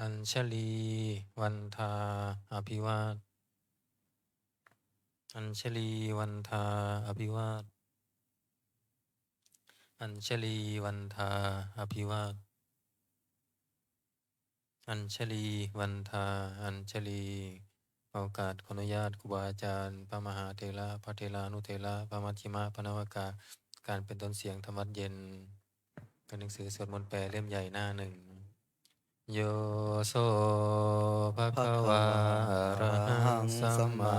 อัญชลีวันทาอภิวาทอัญชลีวันทาอภิวาทอัญชลีวันทาอภิวาทอัญชลีวันทาอัญชลีโอกาสขออนุญาตครูบาอาจารย์พระมหาเถระพระเถรานุเถระพระมัชฌิมะพระนวากาการเป็นต้นเสียงธรรมวัดเย็นเป็นหนังสือสวดมนต์แปลเล่มใหญ่หน้าหนึ่งโยโสภะคะวะอะระหังสัมมา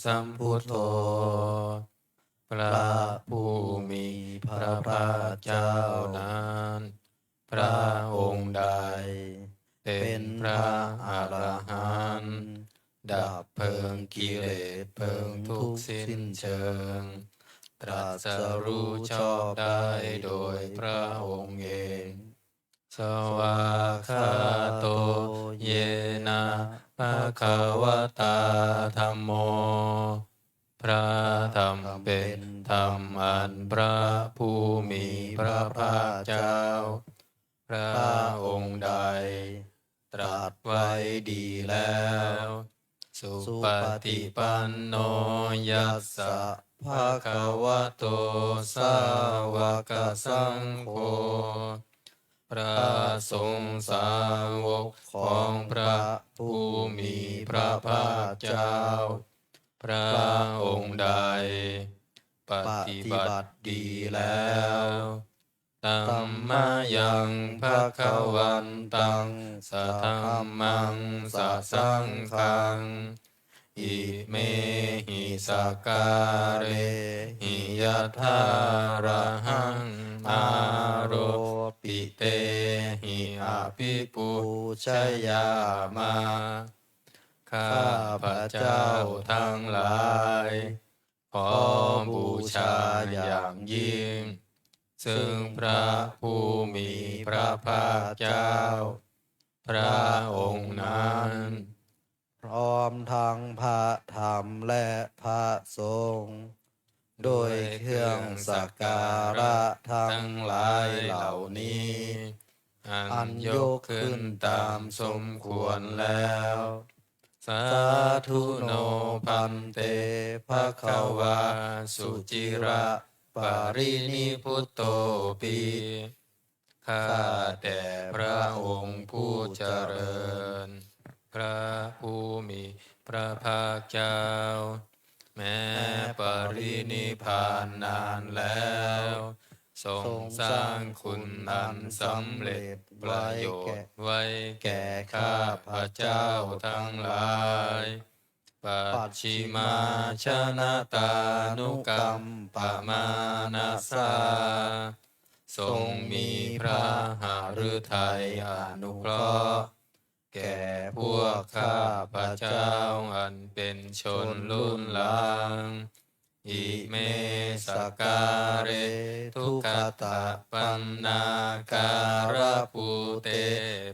สัมพุทโธพระผู้มีพระภาคเจ้านั้นพระองค์ใดเป็นพระอรหันต์ดับเพลิงกิเลสเพลิงทุกข์สิ้นเชิงตรัสรู้ชอบได้โดยพระองค์เองสวากขาโตเยนะภะคะวะตาธัมโมพระธรรมเป็นธรรมอันพระผู้มีพระภาคเจ้าพระองค์ใดตรัสไว้ดีแล้วสุปฏิปันโนยัสสะภะคะวะโตสาวกสังโฆพระสงฆ์สาวกของพระผู้มีพระภาคเจ้าพระองค์ใดปฏิบัติดีแล้วตัมมายังภะคะวันตังสะธัมมังสะสังฆังอิเมหิสกการเรหิยะถาระหังอาโรปิเตหิอาภิปุชยามาข้าพระเจ้าทั้งหลายขอบูชาอย่างยิ่งซึ่งพระผู้มีพระภาคเจ้าพระองค์นั้นพร้อมทั้งพระธรรมและพระสงฆ์โดยเครื่องสักการะทั้งหลายเหล่านี้อันยกขึ้นตามสมควรแล้วสาธุโนพันเตภะคะวะสุจิระปารินิพุตโตปิข้าแต่พระองค์ผู้เจริญพระผู้มีพระภาคเจ้าแม้ปรินิพพานนานแล้วทรงสร้างคุณอันสำเร็จประโยชน์ไว้แก่ข้าพระเจ้าทั้งหลายปัจฉิมาชนะตานุกัมปมานาสาทรงมีพระหฤทัยอนุเคราะห์แก่พวกข้าพระเจ้าอันเป็นชนรุ่นหลังอิเมสการเรทุกขตะปันนาการะภูเต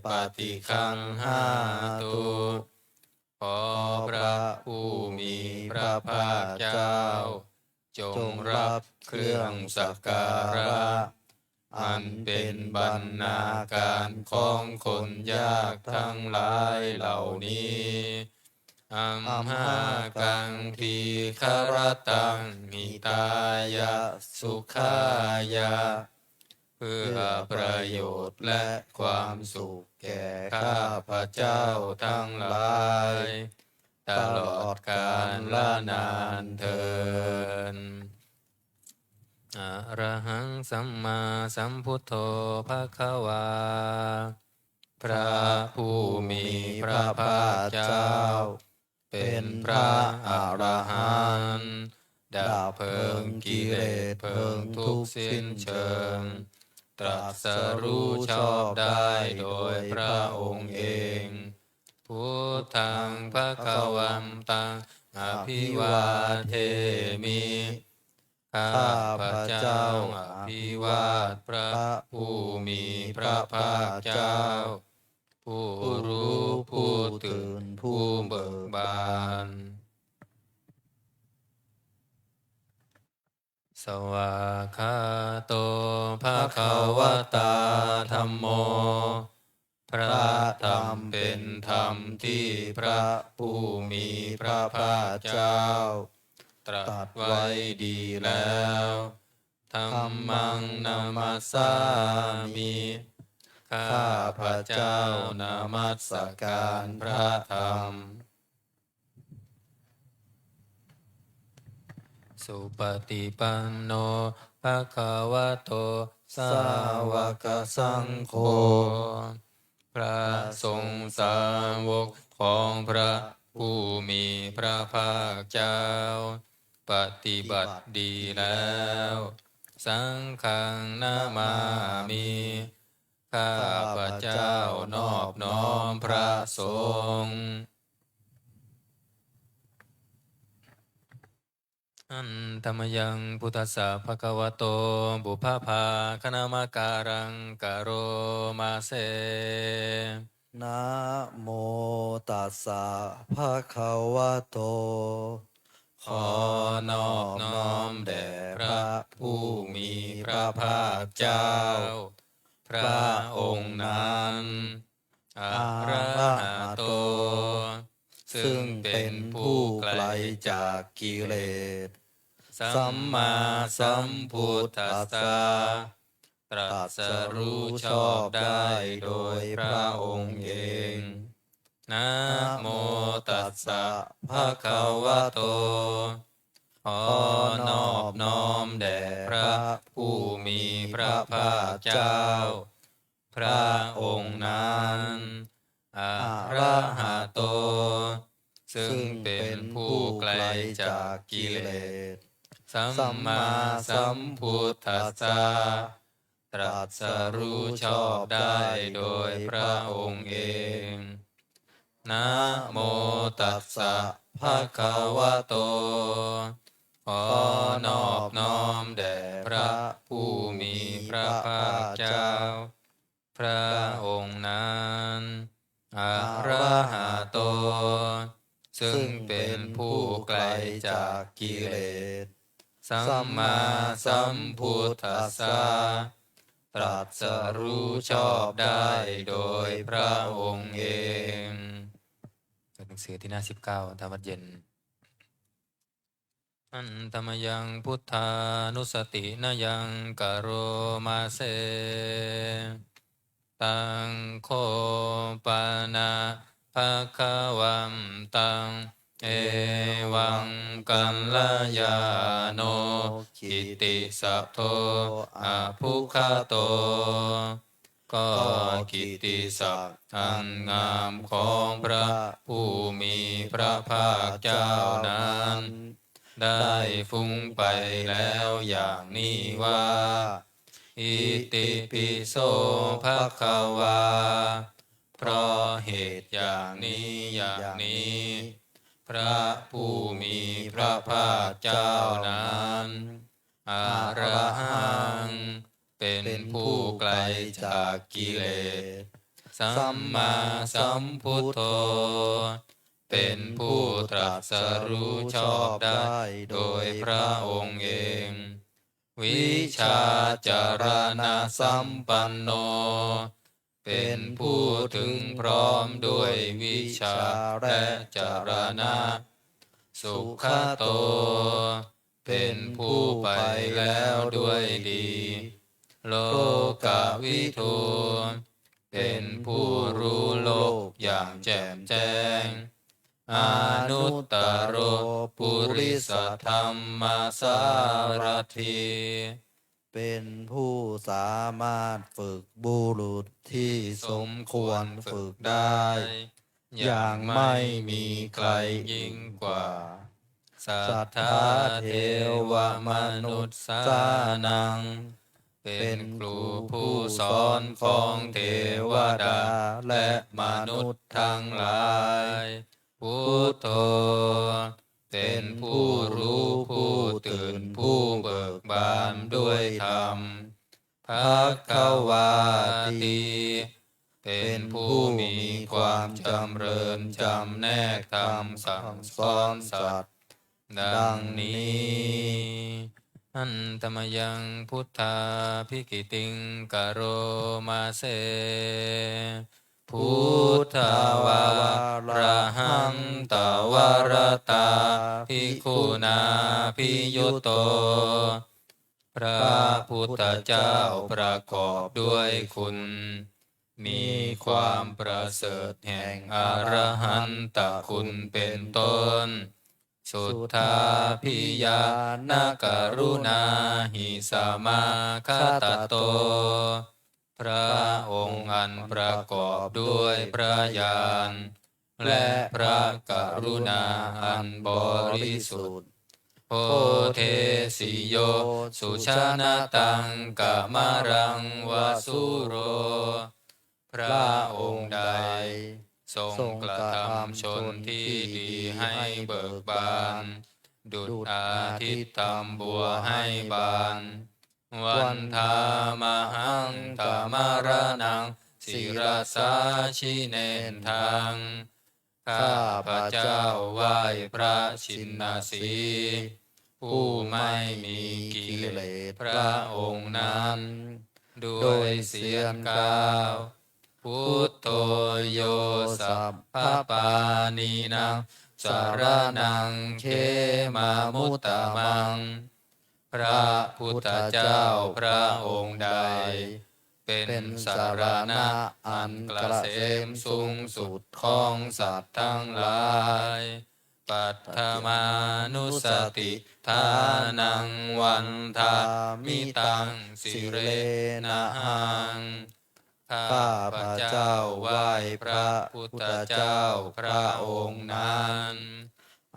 ปฏิคันหาตุขอพระผู้มีพระภาคเจ้าจงรับเครื่องสักการะอันเป็นบรรณาการของคนยากทั้งหลายเหล่านี้อัมหากังทีคารตังหิตายะสุขายะเพื่อประโยชน์และความสุขแก่ข้าพระเจ้าทั้งหลายตลอดกาลละนานเทอญอะระหังสัมมาสัมพุทโธภะคะวาพระผู้มีพระภาคเจ้าเป็นพระอรหันต์ดับเพลิงกิเลสเพลิงทุกข์สิ้นเชิงตรัสรู้ชอบได้โดยพระองค์เองพุทธังภคะวันตังอภิวาเทมิข้าพระเจ้าอภิวาทพระผู้มีพระภาคเจ้าผู้รู้ผู้ตื่นผู้เบิกบานสวากขาโตภะคะวะตาธัมโมพระธรรมเป็ เป็นธรรมที่พระผู้มีพระภาคเจ้าตรัสไว้ดีแล้วธัมมังนามัสสามิข้าพระเจ้านามัสการพระธรรมสุปฏิปันโนภะคะวะโตสาวกสังโฆพระสงฆ์สาวกของพระผู้มีพระภาคเจ้าปฏิบัติดีแล้วสังฆังนามามิข้าพระเจ้านอบน้อมพระสงฆ์อันธรรมยังพุทธัสสะภะคะวะโตบุพพาคณามการังกโรมาเสนะโมตัสสะภะคะวะโตขอนอบน้อมแด่พระผู้มีพระภาคเจ้าพระองค์นั้นอะระหะโตซึ่งเป็นผู้ไกลจากกิเลสสัมมาสัมพุทธัสสะตรัสรู้ชอบได้โดยพระองค์เองนะโมตัสสะภะคะวะโตขอนอบน้อมแด่พระผู้มีพระภาคเจ้าพระองค์นั้นอะระหะโตซึ่งเป็นผู้ไกลจากกิเลสสัมมาสัมพุทธัสสะตรัสรู้ชอบได้โดยพระองค์เองนะโมตัสสะภะคะวะโตขอนอบน้อมแด่พระผู้มีพระภาคเจ้าพระองค์นั้นอะระหะโตซึ่งเป็นผู้ไกลจากกิเลสสัมมาสัมพุทธัสสะตรัสรู้ชอบได้โดยพระองค์เองหนังสือที่หน้า19ธรรมเย็นอันธรรมยังพุทธานุสตินายังกโรมาเสตังโคปานาภะคะวันตังเอวังกัลลยาโนกิติสัพโทอะภุคโตก็กิตติศัพท์อันงามของพระผู้มีพระภาคเจ้านั้นได้ฟุ้งไปแล้วอย่างนี้ว่าอิติปิโสภะคะวาเพราะเหตุอย่างนี้อย่างนี้พระผู้มีพระภาคเจ้านั้นอะระหังเป็นผู้ไกลจากกิเลสสัมมาสัมพุทโธเป็นผู้ตรัสรู้ชอบได้โดยพระองค์เองวิชาจารณะสัมปันโนเป็นผู้ถึงพร้อมด้วยวิชาและจารณะสุขโตเป็นผู้ไปแล้วด้วยดีโลกวิทูเป็นผู้รู้โลกอย่างแจ่มแจ้งอนุตตโรปุริสธรรมสารถีเป็นผู้สามารถฝึกบุรุษที่สมควรฝึกได้อย่างไม่มีใครยิ่งกว่าสัทธาเทวมนุษย์สานังเป็นครูผู้สอนของเทวดาและมนุษย์ทั้งหลายพุทโธเป็นผู้รู้ผู้ตื่นผู้เบิกบานด้วยธรรมภควาติเป็นผู้มีความจำเริญจำแนกธรรมสั่งสอนสัตว์ดังนี้อันธรรมยังพุทธาภิกิติงกโรมาเส พุทธวาระหังตวรตาภิกขุนาภิยุตโตพระพุทธเจ้าประกอบด้วยคุณมีความประเสริฐแห่งอรหันตคุณเป็นต้นสุทธาพิยานกรุณาหิสมาคตโตพระองค์อันประกอบด้วยพระญาณและพระกรุณาอันบริสุทธิ์โพเทสิโยสุชนะตังกะมะรังวสุโรพระองค์ใดทรงกระทำชนที่ดีให้เบิกบานดุจอาทิตย์ทำบัวให้บานวันธามหังตมรนังศิรสาชิเนนทังข้าพระเจ้าไหว้พระชินนาสีผู้ไม่มีกิเลสพระองค์นั้นด้วยเสียงกล่าวพุทโธโยสัพพปานีนังสารนังเขมามุตตมังพระพุทธเจ้าพระองค์ใดเป็นสารณะอันเกษมสูงสุดของสัตว์ทั้งหลายปัตถมานุสติทานังวันทามิตังสิเรนะหังข้าพระเจ้าไหว้พระพุทธเจ้าพระองค์นั้น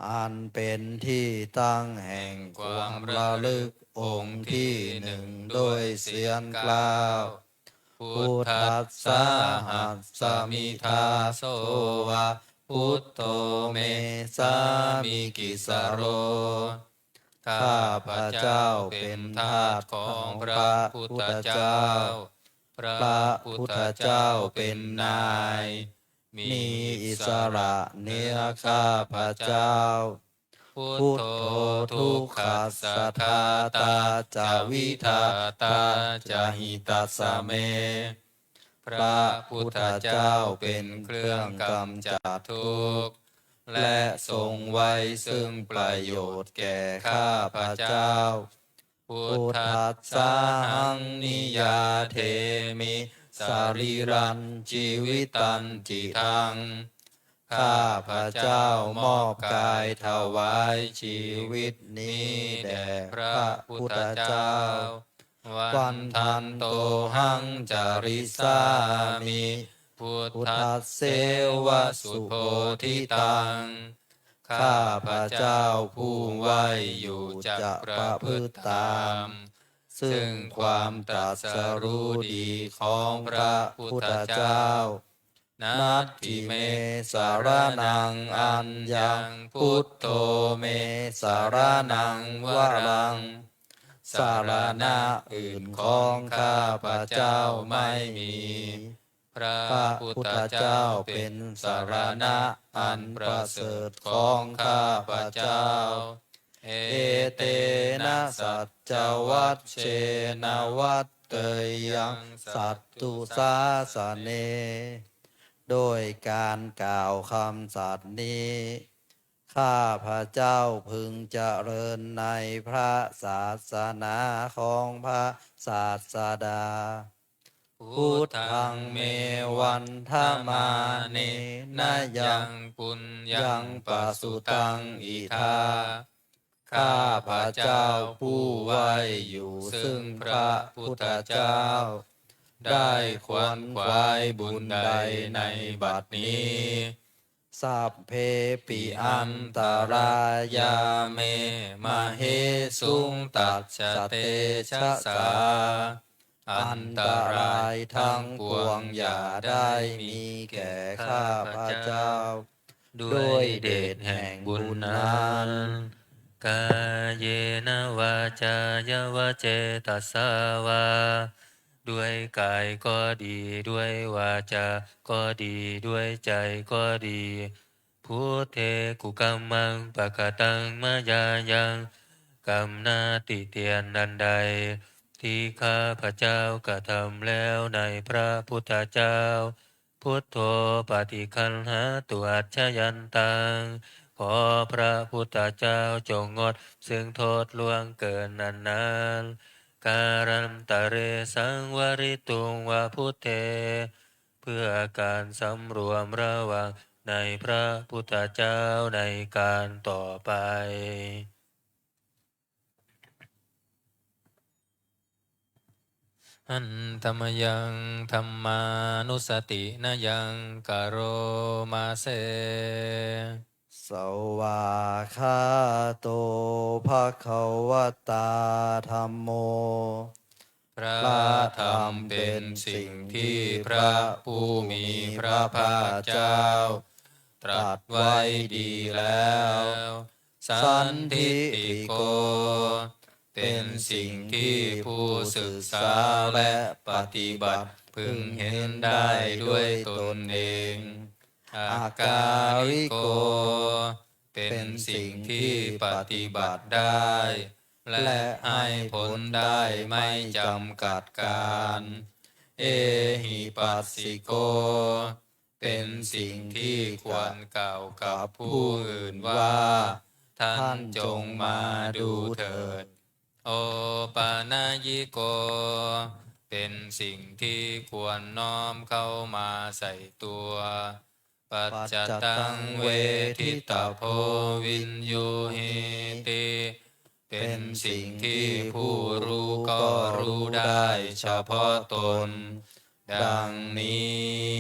อันเป็นที่ตั้งแห่งความระลึกองค์ที่หนึ่งโดยเสียงกล่าวพุทธัสสะหัสสมิทาโสวะพุทโธเมสามิกิสโรข้าพระเจ้าเป็นทาสของพระพุทธเจ้าพระพุทธเจ้าเป็นนายมีอิสระเนื้อข้าพระเจ้าพุทโธทุกขัสสะทาตาจาวิทาตาจาหิตัสสะเมพระพุทธเจ้าเป็นเครื่องกำจัดทุกข์และทรงไว้ซึ่งประโยชน์แก่ข้าพระเจ้าพุทธัสสะหังนิยาเทมิสารีรันชีวิตันจิทังข้าพระเจ้ามอบกายถวายชีวิตนี้แด่พระพุทธเจ้าวันทันโตหังจาริสามิพุทธัสเสวะสุโพธิตังข้าพระเจ้าผู้ไหวอยู่จักประพฤติตามซึ่งความตรัสรู้ดีของพระพุทธเจ้านัตถิเมสารนังอัญญังพุทโธเมสารนังวรังสารณะอื่นของข้าพระเจ้าไม่มีพระพุทธเจ้าเป็นสารณะอันประเสริฐของข้าพระเจ้าเอเตนะสัจจวัชเชนะวัตเตยังสัตตุสาสเนโดยการกล่าวคำสัตย์นี้ข้าพระเจ้าพึงเจริญในพระศาสนาของพระศาสดาพุทธังเมวันธมาเนนะยังปุญญังปสุตังอิทาข้าพระเจ้าผู้ไหวอยู่ซึ่งพระพุทธเจ้าได้ขวนขวายบุญใดในบัดนี้สัพเพปิอันตรายาเมมเหสุงตัสสะเตชะสาอันตรายทั้งปวงอย่าได้มีแก่ข้าพระเจ้าด้วยเดชแห่งบุญนั้นกายเยนะวาจายวเจตสาวาด้วยกายก็ดีด้วยวาจาก็ดีด้วยใจก็ดีพุทเทกุกัมมังปะกตังมายายังกรรมนาติเตียนนันใดที่ข้าพระเจ้ากระทำแล้วในพระพุทธเจ้า พุทโธปฏิคันหาตุอัจฉยันตังขอพระพุทธเจ้าจงงดซึ่งโทษล่วงเกินนานๆการันตะเรสังวริตุงวาพุทเทเพื่อการสำรวมระวังในพระพุทธเจ้าในการต่อไปอันธรรมยังธรรมานุสตินะยังกโรมาเซสวาคาโตภะคะวตาธัมโมพระธรรมเป็นสิ่งที่พระผู้มีพระภาคเจ้าตรัสไว้ดีแล้วสันทิติโกเป็นสิ่งที่ผู้ศึกษาและปฏิบัติพึงเห็นได้ด้วยตนเองอาการิโกเป็นสิ่งที่ปฏิบัติได้และให้ผลได้ไม่จำกัดการเอหิปัสสิโกเป็นสิ่งที่ควรกล่าวกับผู้อื่นว่าท่านจงมาดูเถิดโอปานายิโกเป็นสิ่งที่ควรน้อมเข้ามาใส่ตัวปัจจตังเวทิตาโพวินยูหิติเป็นสิ่งที่ผู้รู้ก็รู้ได้เฉพาะตนดังนี้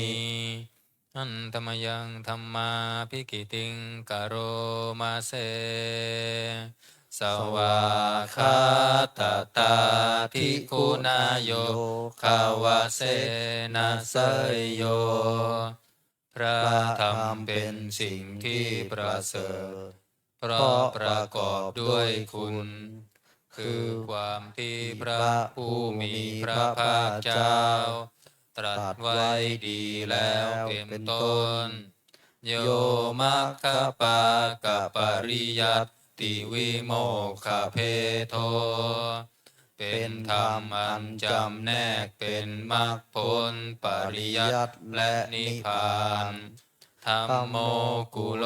อันธรรมยังธรรมาภิกิติงกโรมาเสสวาคาตตาทิคุณาโยคาวาเสนาเสยโยพระธรรมเป็นสิ่งที่ประเสริฐเพราะประกอบด้วยคุณคือความที่พระผู้มีพระภาคเจ้าตรัสไว้ดีแล้วเป็นต้นโยมัคคปากะปริยัตติวิโมกขเพโทเป็นธรรมอันจำแนกเป็นมรรคผลปริยัติและนิพพานธัมโมกุโล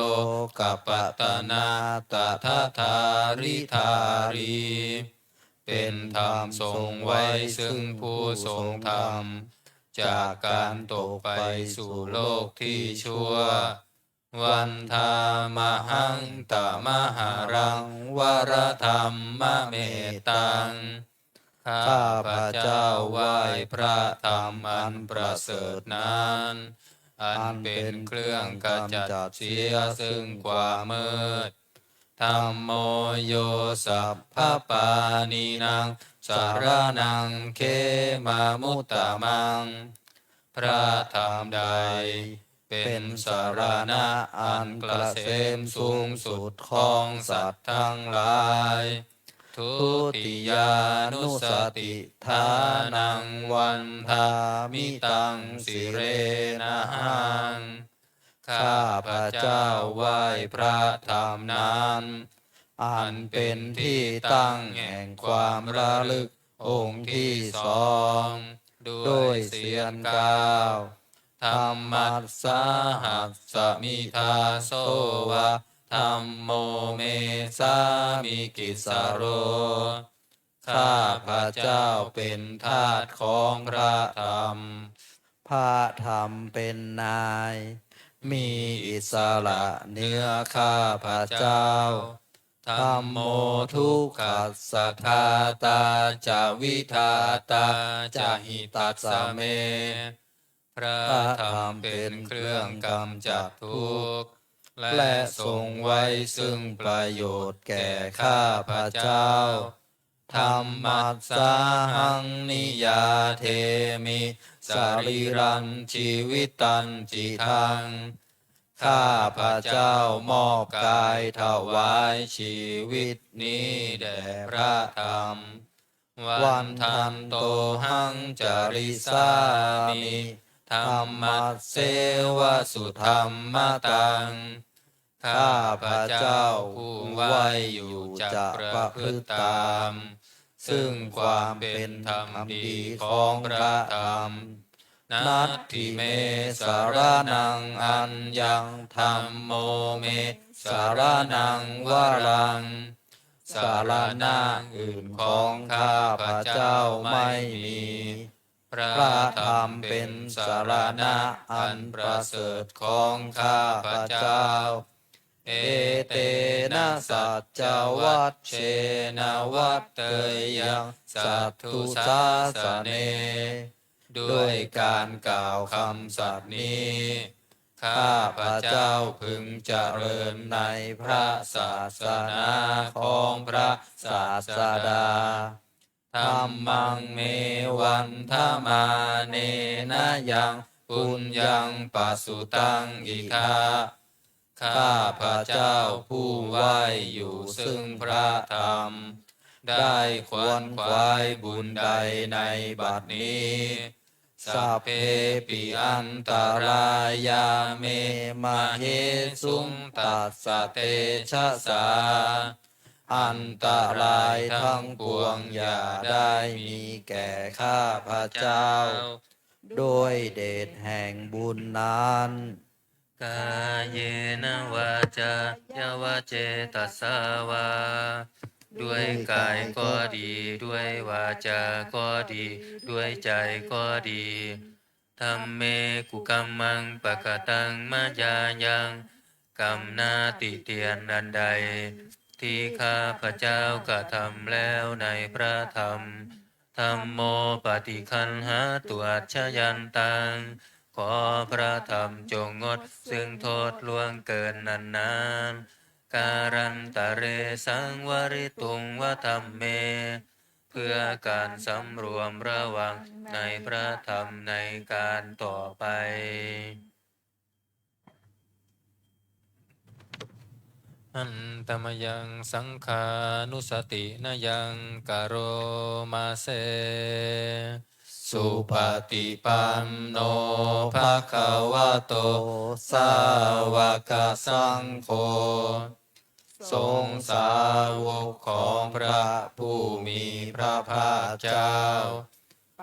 กัปปตนาตถาธาริธารีเป็นธรรมทรงไว้ซึ่งผู้ทรงธรรมจากการตกไปสู่โลกที่ชั่ววันธามหังตมหารังวรธรรมเมตังข้าพระเจ้าไหว้พระธรรมอันประเสริฐนั้นอันเป็นเครื่องกำจัดเสียซึ่งความมืดธัมโมโยสัพพปานีนังสารนังเขมามุตตะมังพระธรรมใดเป็นสารณะอันเกษมสูงสุดของสัตว์ทั้งหลายทุติยานุสติทานังวันทามิตังสิเรนะหังข้าพระเจ้าไหว้พระธรรมนั้นอันเป็นที่ตั้งแห่งความระลึกองค์ที่สองด้วยเสียงกล่าวธรรมัสสาหัสสมิทาโสวะธัมโมเมสามิกิสโรข้าพระเจ้าเป็นทาสของพระธรรมพระธรรมเป็นนายมีอิสระเหนือข้าพระเจ้าธัมโมทุกขัสสะทาตาจะวิทาตาจะหิตัสสะเมพระธรรมเป็นเครื่องกำจัดทุกข์และทรงไว้ซึ่งประโยชน์แก่ข้าพระเจ้าธัมมัสสาหังนิยาเทมิสรีรันชีวิตันจิทังข้าพระเจ้ามอบกายถวายชีวิตนี้แด่พระธรรมวันทันโตหังจริสามิธัมมัสเสวสุธรรมตังข้าพระเจ้าผู้ไหวอยู่จะประพฤติตามซึ่งความเป็นธรรมดีของพระธรรม นัตถิเมสารนังอัญญังธัมโมเมสารนังวรังสารณะอื่นของข้าพระเจ้าไม่มีพระธรรมเป็นสารณะอันประเสริฐของข้าพระเจ้าเอเตนะสัจจวัชเชนะวัตเตยยังสัทธุสาสเนด้วยการกล่าวคำสัตย์นี้ข้าพระเจ้าพึงเจริญในพระศาสนาของพระศาสดาธัมมังเมวันธมาเนนะยังปุญญังปัสสุตังอิคาข้าพระเจ้าผู้ไหวอยู่ซึ่งพระธรรมได้ขวนขวายบุญใดในบัดนี้สัพเพปิอันตรายาเมมาเหสุงตัสสะเตชะสาอันตรายทั้งปวงอย่าได้มีแก่ข้าพระเจ้าโดยเดชแห่งบุญนั้น กายเยนะวาจายาวาเจตัสสาวาด้วยกายก็ดีด้วยวาจาก็ดีด้วยใจก็ดีธัมเมกุกัมมังปะกตังมายายังกรรมนาติเตียนอันใดที่ข้าพระเจ้ากระทำแล้วในพระธรรมธัมโมปฏิคันหาตัวชยันตังขอพระธรรมจงงดซึ่งโทษล่วงเกินนานๆการันตะเรสังวริตุงวธรรมเมเพื่อการสำรวมระวังในพระธรรมในการต่อไปอันตมยังสังขานุสตินายังกโรมาเสสุปฏิปันโนภะคะวะโตสาวกสังโฆทรงสาวกของพระผู้มีพระภาคเจ้า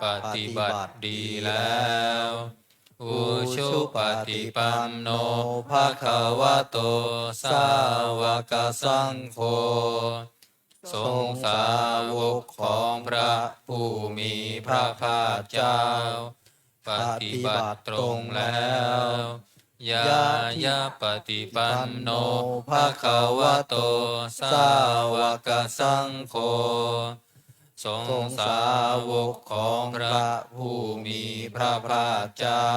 ปฏิบัติดีแล้วอุชุปฏิปันโนภะคะวะโตสาวกสังโฆทรงสาวกของพระผู้มีพระภาคเจ้าปฏิบัติตรงแล้วยายาปฏิปันโนภะคะวะโตสาวกสังโฆทรงสาวกของพระผู้มีพระภาคเจ้า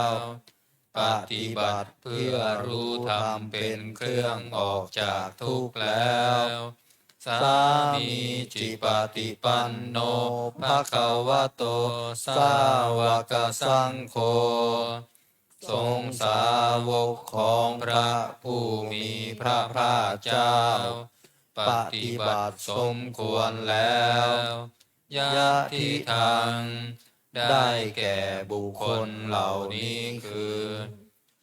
ปฏิบัติเพื่อรู้ธรรมเป็นเครื่องออกจากทุกข์แล้วสามีจิปฏิปันโนภะคะวะโตสาวกสังโฆทรงสาวกของพระผู้มีพระภาคเจ้าปฏิบัติสมควรแล้วยะทิทางได้แก่บุคคลเหล่านี้คือ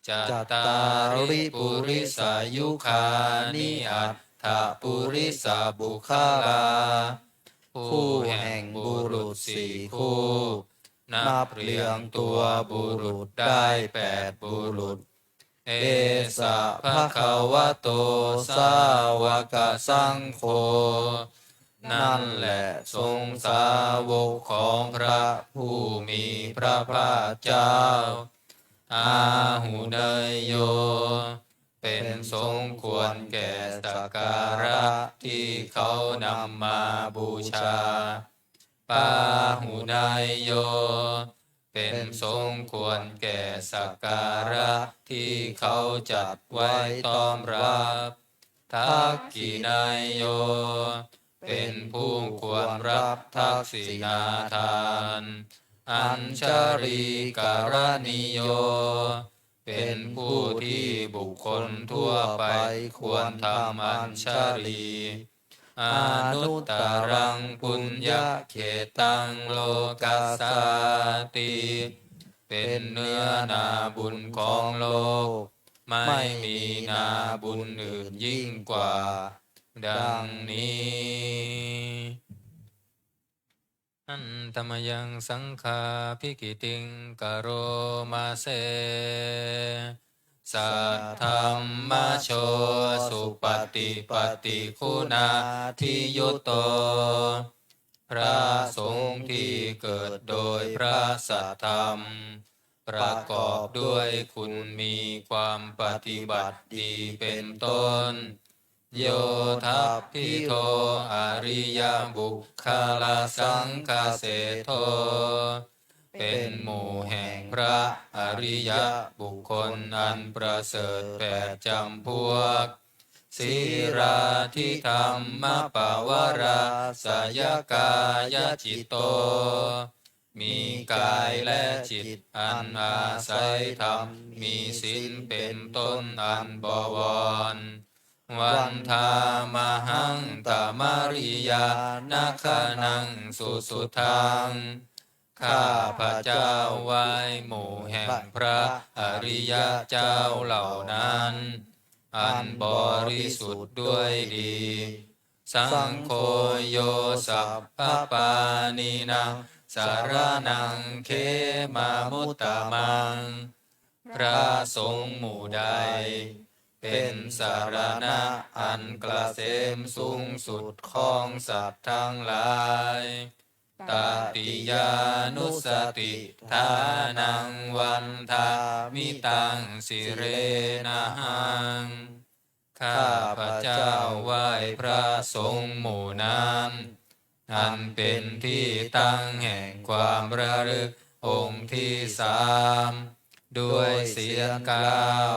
จัตตาริปุริสายุคานิอัตถปุริสบุคลาผู้แห่งบุรุษสี่คู่นับเรียงตัวบุรุษได้8บุรุษเอสะภะคะวะโตสาวกสังโฆนั่นแหละทรงสาวกของพระผู้มีพระภาคเจ้าอาหุเนยโยเป็นสมควรแก่สักการะที่เขานำมาบูชาปาหุนายโยเป็นสมควรแก่สักการะที่เขาจัดไว้ต้อนรับทักขินายโยเป็นผู้ควรรับทักษิณาทานอัญชรีการณิโยเป็นผู้ที่บุคคลทั่วไปควรทำอัญชลีอนุตตรังปุญญเขตังโลกัสสาติเป็นเนื้อนาบุญของโลกไม่มีนาบุญอื่นยิ่งกว่าดังนี้ อันตมยังสังฆาภิกิติงกโรมาเซสัทธัมมโชสุปฏิปฏิคุณาทิยุตโต พระสงฆ์ที่เกิดโดยพระสัทธรรม ประกอบด้วยคุณมีความปฏิบัติดีเป็นต้น โยทัพพิโทอริยบุคคลสังฆเสโท เป็นหมู่แห่งพระอริยบุคคลอันประเสริฐแปดจำพวกสีราธิธรรมปวาราสยกายจิตโต มีกายและจิตอันอาศัยธรรมมีศีลเป็นต้นอันบวร วันธามหังตมาริยานาคนังสุสุทัง ข้าพระเจ้าไหว้หมู่แห่งพระอริยเจ้าเหล่านั้น อันบริสุทธิ์ด้วยดี สังโฆโยสัพพปานินังสารนังเขมามุตตะมัง พระสงฆ์หมู่ใด เป็นสารณะอันเกษมสูงสุดของสัตว์ทั้งหลายตติยานุสติทานังวันทามิตังสิเรนะหัง ข้าพระเจ้าไหว้พระสงฆ์หมู่นั้นอันเป็นที่ตั้งแห่งความระลึกองค์ที่สามด้วยเสียงกล่าว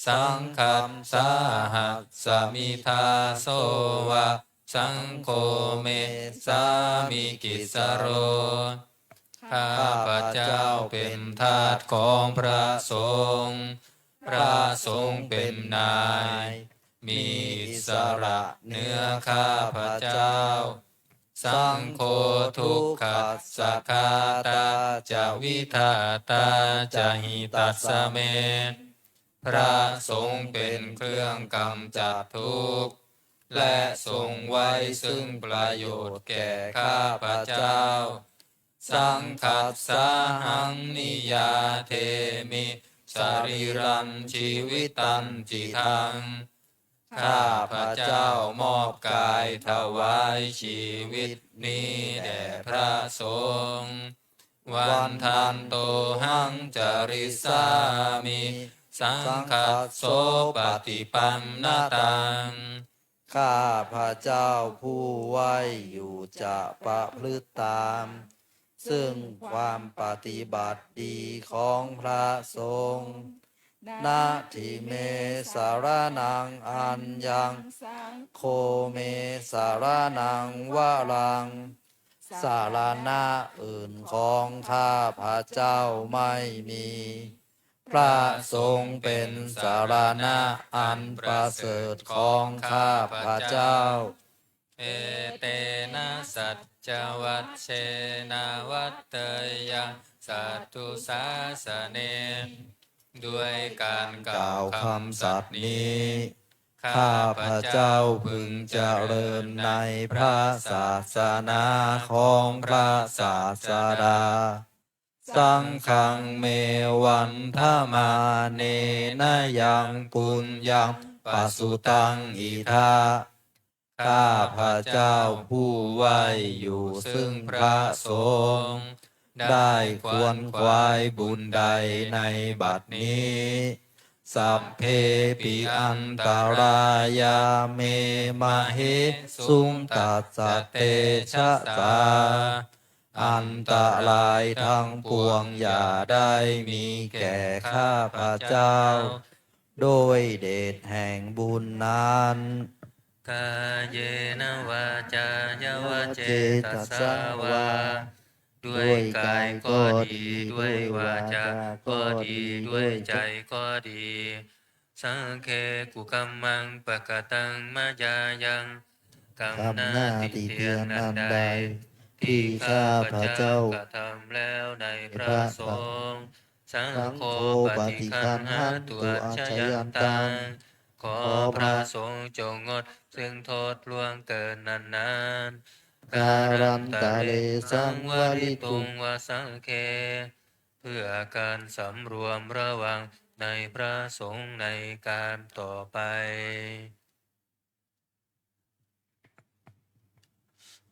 สังฆัมสาหัสสมิทาโสวะสังโฆเมสามิกิสโร ข้าพระเจ้าเป็นทาสของพระสงฆ์พระสงฆ์เป็นนายมีอิสระเหนือข้าพระเจ้าสังโฆทุกขัสสะคาตาจะวิทาตาจะหิตัสสะเม พระสงฆ์เป็นเครื่องกำจัดทุกข์และทรงไว้ซึ่งประโยชน์แก่ข้าพระเจ้าสังคัสสะหังนิยาเทมิสรีรันชีวิตันจิทัง ข้าพระเจ้ามอบกายถวายชีวิตนี้แด่พระสงฆ์วันทันโตหังจริสามิสังคัสโสปฏิปันนตัง ข้าพระเจ้าผู้ไหวอยู่จะประพฤติตาม ซึ่งความปฏิบัติดีของพระสงฆ์นาทิเมสารนังอัญญังโคเมสารนังวะรัง สารณะอื่นของข้าพระเจ้าไม่มี พระสงฆ์เป็นสารณะอันประเสริฐของข้าพระเจ้า เอเตนะสัจจวัชเชนะวัตเตยังสัตตุสาสเน ด้วยการกล่าวคำสัตย์นี้ ข้าพระเจ้าพึงเจริญในพระศาสนาของพระศาสดาสังฆังเมวันทมาเนนะยังปุญญังปัสสุตังอิทา ข้าพระเจ้าผู้ไหวอยู่ซึ่งพระสงฆ์ได้ควรขวายบุญใดในบัดนี้สัพเพปิอันตรายาเมมะเหสุงตัสสะเตชะสาอันตรายทั้งปวงอย่าได้มีแก่ข้าพระเจ้าโดยเดชแห่งบุญนั้นกายเยนะวาจายาวะเจตสาวาด้วยกายก็ดีด้วยวาจาก็ดีด้วยใจก็ดีสังเคกุกัมมังปะกตังมายายังกรรมหน้าติเตียนอันใดที่ข้าพระเจ้ากระทำแล้วในพระสงฆ์สังโฆปฏิคันหาตัวชยันตังขอพระสงฆ์จงงดซึ่งโทษล่วงเกินนาน การันตะเลสั สั ง ง ว ว ริ ริ ตุ ตุงวสังเค เพื่อการสำรวมระวังในพระสงฆ์ในการต่อไป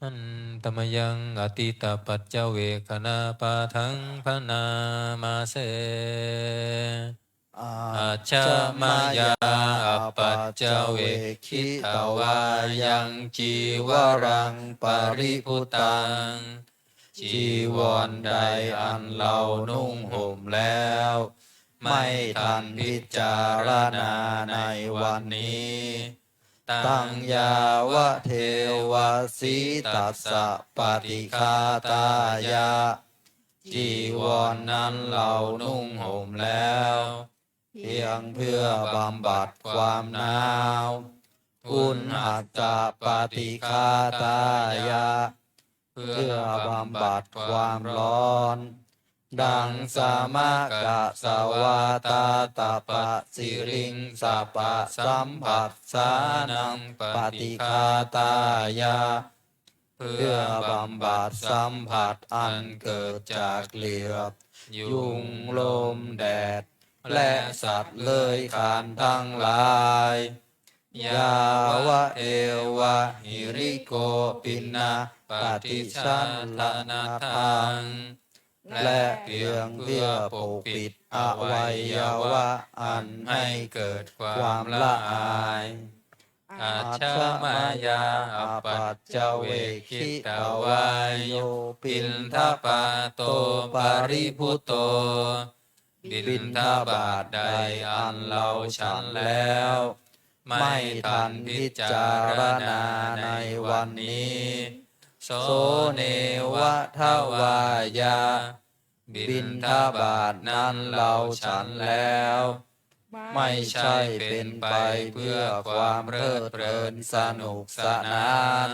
อันตมยังอติตปัจเจเวคณาปาทังพนามาเส อาชามายาอปัจเจเวคิตวายังจีวรังปริพุตัง จีวรใดอันเรานุ่งห่มแล้ว ไม่ทันพิจารณาในวันนี้ ตังยาวะเทวสีตัสสะปฏิคาตายะ จีวรนั้นเรานุ่งห่มแล้ว เพียงเพื่อบำบัดความหนาวอุณหัตตปฏิคาตายะ เพื่อบำบัดความร้อน ดังสามะกะสวาตาตาปะสิริงสัปปะสัมผัสสานังปฏิคาตายะ เพื่อบำบัดสัมผัสอันเกิดจากเหลือบยุงลมแดด และสัตว์เลื้อยคลานทั้งหลาย ยาวะเอวะหิริโกปินะปฏิชันลนาทัง และเพียงเพื่อปกปิดอวัยวะอันให้เกิดความละอายอาชามายาอปัจเจเวคิตวายโยปินทปาโตปาริพุโต บิณฑบาตใดอันเราฉันแล้ว ไม่ทันพิจารณาในวันนี้ โสเนวะทวายา บิณฑบาตนั้นเราฉันแล้ว ไม่ใช่เป็นไปเพื่อความเพลิดเพลินสนุกสนาน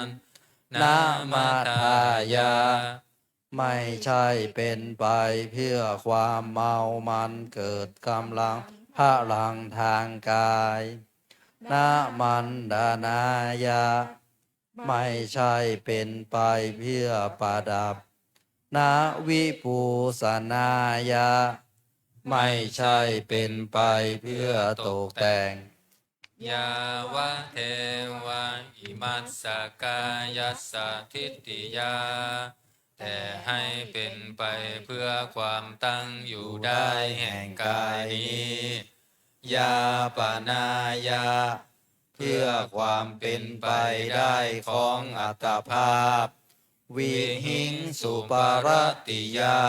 นามาทายา ไม่ใช่เป็นไปเพื่อความเมามันเกิดกำลังพลังทางกายนามันดานายา ไม่ใช่เป็นไปเพื่อประดับนาวิปูสนายา ไม่ใช่เป็นไปเพื่อตกแต่ง ยาวะเทวะอิมัสสกายสสะทิฏฐิยา แต่ให้เป็นไปเพื่อความตั้งอยู่ได้แห่งกายนี้ ยาปนายา เพื่อความเป็นไปได้ของอัตภาพ วิหิงสุปารติยา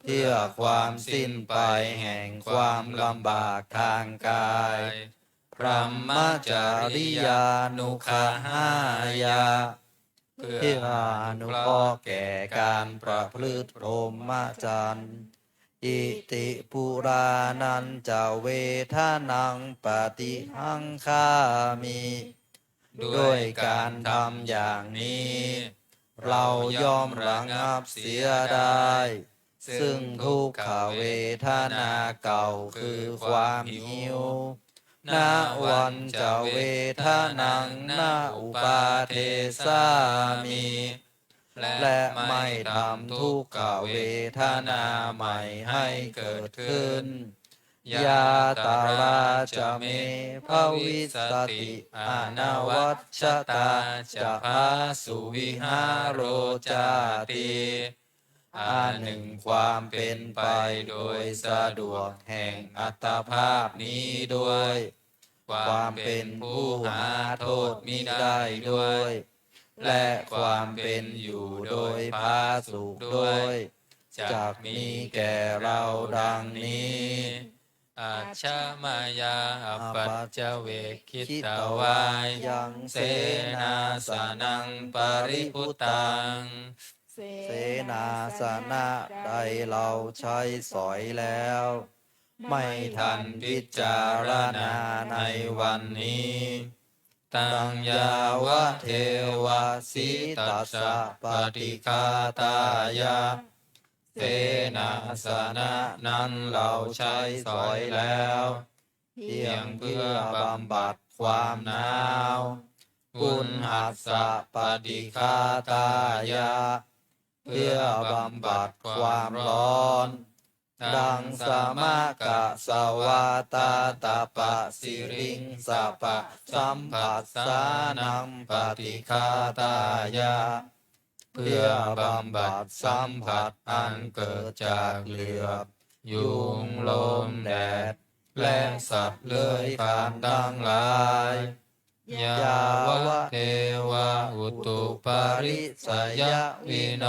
เพื่อความสิ้นไปแห่งความลำบากทางกาย พรหมจาริยานุคหายา เพื่ออนุเคราะห์แก่การประพฤติพรหมจรรย์อิติปุรานันจะเวทนังปฏิหังคามิด้วยการทำอย่างนี้ เราย่อมระงับเสียได้ ซึ่งทุกขเวทนาเก่าคือความหิวนาวันจะเวทนังนาอุปาเทสามิ และไม่ทำทุกขเวทนาใหม่ให้เกิดขึ้น ยาตาราจะเมภวิสติอนวัชชตาจะพาสุวิหารโรจาติอันหนึ่งความเป็นไปโดยสะดวกแห่งอัตภาพนี้ด้วย ความเป็นผู้หาโทษมิได้ด้วย และความเป็นอยู่โดยพาสุขด้วยจักมีแก่เราดังนี้อาชามายาอปัจจเวคิตวายังเสนาสนังปริพุตัง เสนาสนะใดเราใช้สอยแล้ว ไม่ทันพิจารณาในวันนี้ ตังยาวะเทวะสีตัสสะปฏิคาตายะ เสนาสนะนั้นเราใช้สอยแล้ว เพียงเพื่อบำบัดความหนาว อุณหัสสะปฏิฆาตายะเพื่อบำบัดความร้อนดังสมกะสวาตาตาปะสิริงสะปะสัมผัสสานังปฏิฆาตายะเพื่อบำบัดสัมผัสอันเกิดจากเหลือบยุงลมแดดและสัตว์เลื้อยคลานทั้งหลายยาวะเทวะอุตุปาริสยวิโน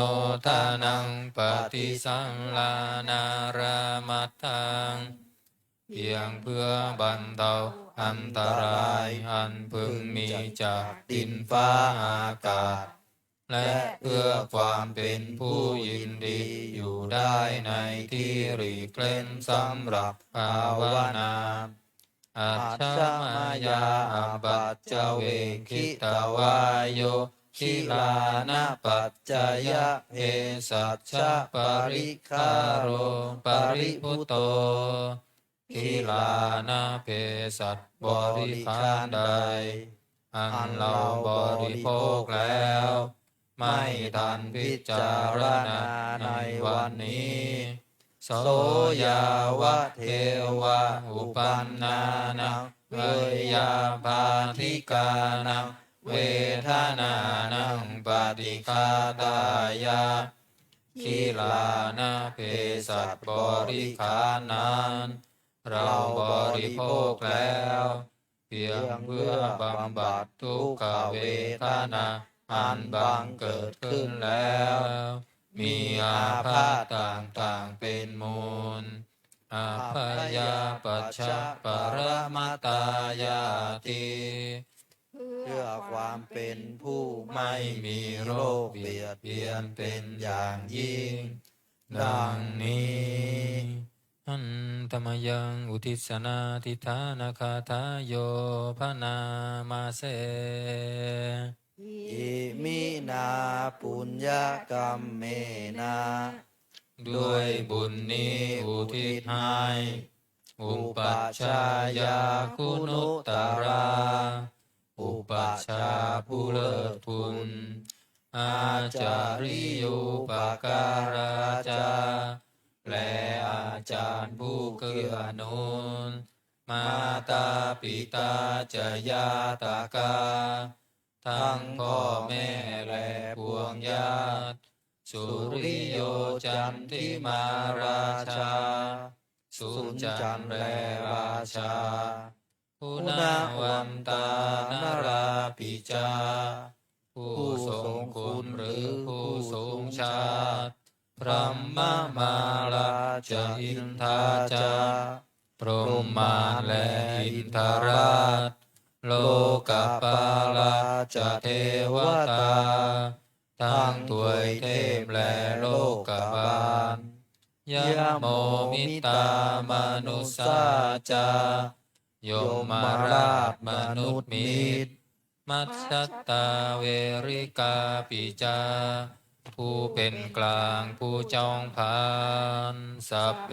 ทานังปฏิสังลานารามัตถังเพียงเพื่อบรรเทาอันตรายอันพึงมีจากดินฟ้าอากาศและเพื่อความเป็นผู้ยินดีอยู่ได้ในที่หลีกเล่นสำหรับภาวนาอัจฉมายาปัจจเวคิตวายโยคิลานะปัจจยะเอสัจฉปริคาโรปริพุตโตคิลานะเพสัตบริคารใดอันเราบริโภคแล้วไม่ทันพิจารณาในวันนี้โสยาวะเทวะอุปันนานังเวยาภาธิกานังเวทนานังปฏิฆาตายะคิลานะเพสัตบริขารนั้นเราบริโภคแล้วเพียงเพื่อบำบัดทุกขเวทนาอันบังเกิดขึ้นแล้วมีอาพาธต่างๆเป็นมูลอาพยาปัชชะปรมาตายาติเพื่อความเป็นผู้ไม่มีโรคเบียดเบียนเป็นอย่างยิ่งดังนี้อันธรรมยังอุทิศนาทิฏฐานาคาทายโยพนามาเสอิมินาปุญญกรรมเมนาด้วยบุญนี้อุทิศให้อุปัชฌายาคุณุตรา อุปัชฌาย์ผู้เลิศคุณอาจาริยุปการาจาและอาจารย์ผู้เกื้อหนุนมาตาปิตาจยาตากาทั้งพ่อแม่และพวงญาติสุริโยจันทิมาราชาสุจันทร์และราชาปุณวันตานราปิจาผู้ทรงคุณหรือผู้ทรงชาติพระมมาลาจาอินทาจาพรหมารและอินทราชโลกปาลาจาเทวตาทั้งถวยเทพและโลกบาลยะโมมิตามนุสาจายมราชมนุษย์มิตรมัชฌัตตาเวริกาปิจาผู้เป็นกลางผู้จองผานสัพเพ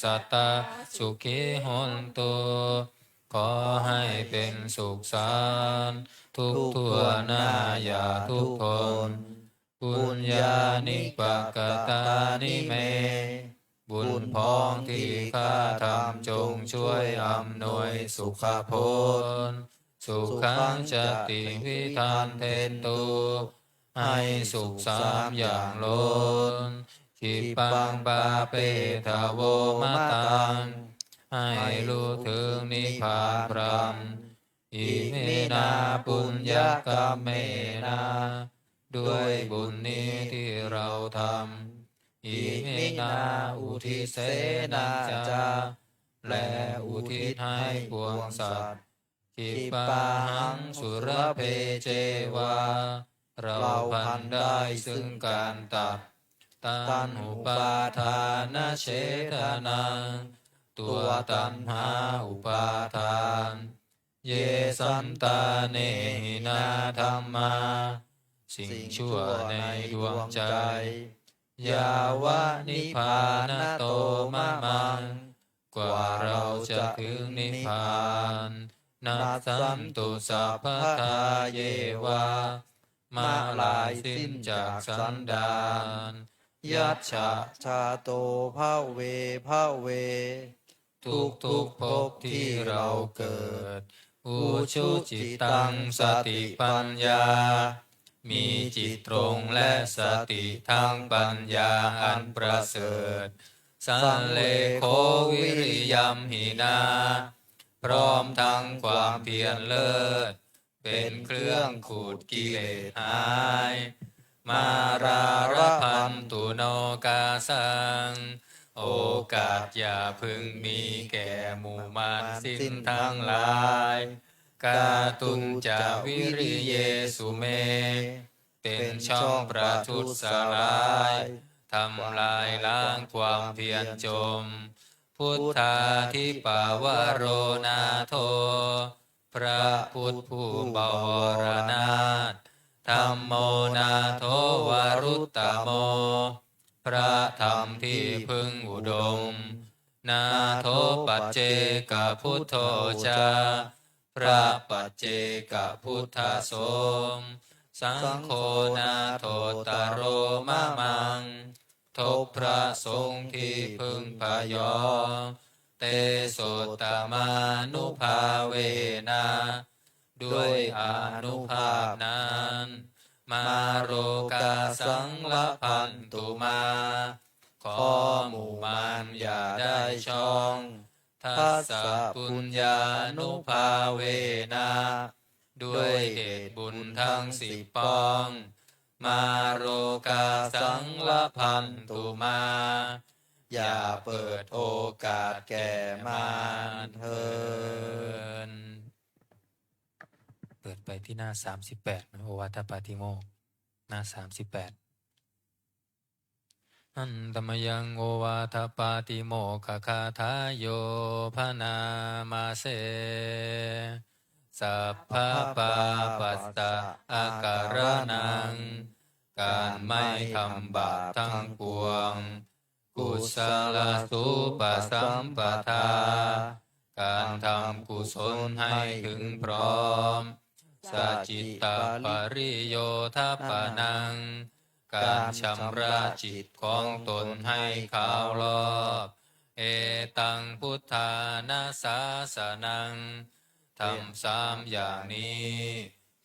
สัตตาสุขิโหนตุขอให้เป็นสุขสันต์ทุกทั่วหน้าอย่าทุกคนปุญญานิปกตานิเมบุญพ้องที่ข้าทำจงช่วยอำนวยสุขผลสุขังจติวิธานเทนตุให้สุขสามอย่างล้นจิปังปาเปทาโวมะตังให้รู้ถึงนิพพานพรัมอิเมนาปุญญกรรมเมนาด้วยบุญนี้ที่เราทำอิเมนาอุทิเสนาจาและอุทิศให้ปวงสัตว์จิปาหังสุรเพเจวาเราพันได้ซึ่งการตัดตัณหุปาทานเฉทนาตัวตัณหาอุปาทานเยสันตาเนหินาธรรมาสิ่งชั่วในดวงใจยาวะนิพพานโตมะมังกว่าเราจะถึงนิพพาน นัสสันตุสัพพทาเยวามาลายสิ้นจากสันดานยัจฉะ ชาโตภาเวภาเว ทุกภพที่เราเกิดอุชุจิตตังสติปัญญามีจิตตรงและสติทั้งปัญญาอันประเสริฐสันเลโควิริยัมหินาพร้อมทั้งความเพียรเลิศเป็นเครื่องขูดกิเลสหายมาราระพันตุโนกาสังโอกาสอย่าพึงมีแก่หมู่มารสิ้นทั้งหลายกาตุนจาวิริเยสุเมเป็นช่องประทุษร้ายทำลายล้างความเพียรจมพุทธาธิปาวโรนาโทพระพุทธผู้บวรนาถธัมโมนาโทวารุตตโมพระธรรมที่พึงอุดมนาโทปัจเจกพุทโธจาพระปัจเจกพุทธสงฆ์สังโฆนาโทตโรมะมังทบพระสงฆ์ที่พึงพยองเตโสตมานุภาเวนะด้วยอานุภาพนั้นมาโรกาสังละพันตุมาขอหมู่มารอย่าได้ช่องทัสสะปุญญานุภาเวนะด้วยเหตุบุญทั้ง10ปองมาโรกาสังละพันตุมาอย่าเปิดโอกาสแก่มารเถิดเปิดไปที่หน้า38นะโอวาทปาติโมกข์หน้า38อันตมยังโอวาทปาติโมกขคาทายโยพนามาเสสัพพะปาปัสสะอาการนังการไม่ทำบาปทั้งปวงกุศลสุปสัมปทาการทำกุศลให้ถึงพร้อมสัจจิตตปริโยทัปปนังการชำระจิตของตนให้ขาวรอบเอตังพุทธานาสาสนังทำ3อย่างนี้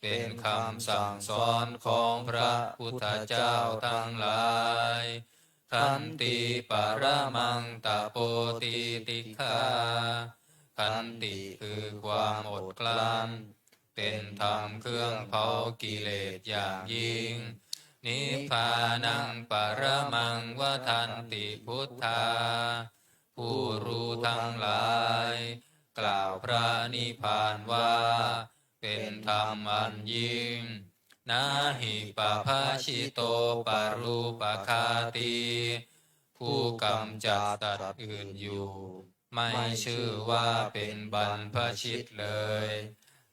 เป็นคำสั่งสอนของพระพุทธเจ้าทั้งหลายขันติปรมังตะโปติติฆาขันติคือความอดกลั้นเป็นธรรมเครื่องเผากิเลสอย่างยิ่งนิพพานังปรมังวทันติพุทธาผู้รู้ทั้งหลายกล่าวพระนิพพานว่าเป็นธรรมอันยิ่งนาหิปภาชิโตปรูปคาติผู้กำจัดสัตว์อื่นอยู่ไม่ชื่อว่าเป็นบรรพชิตเลย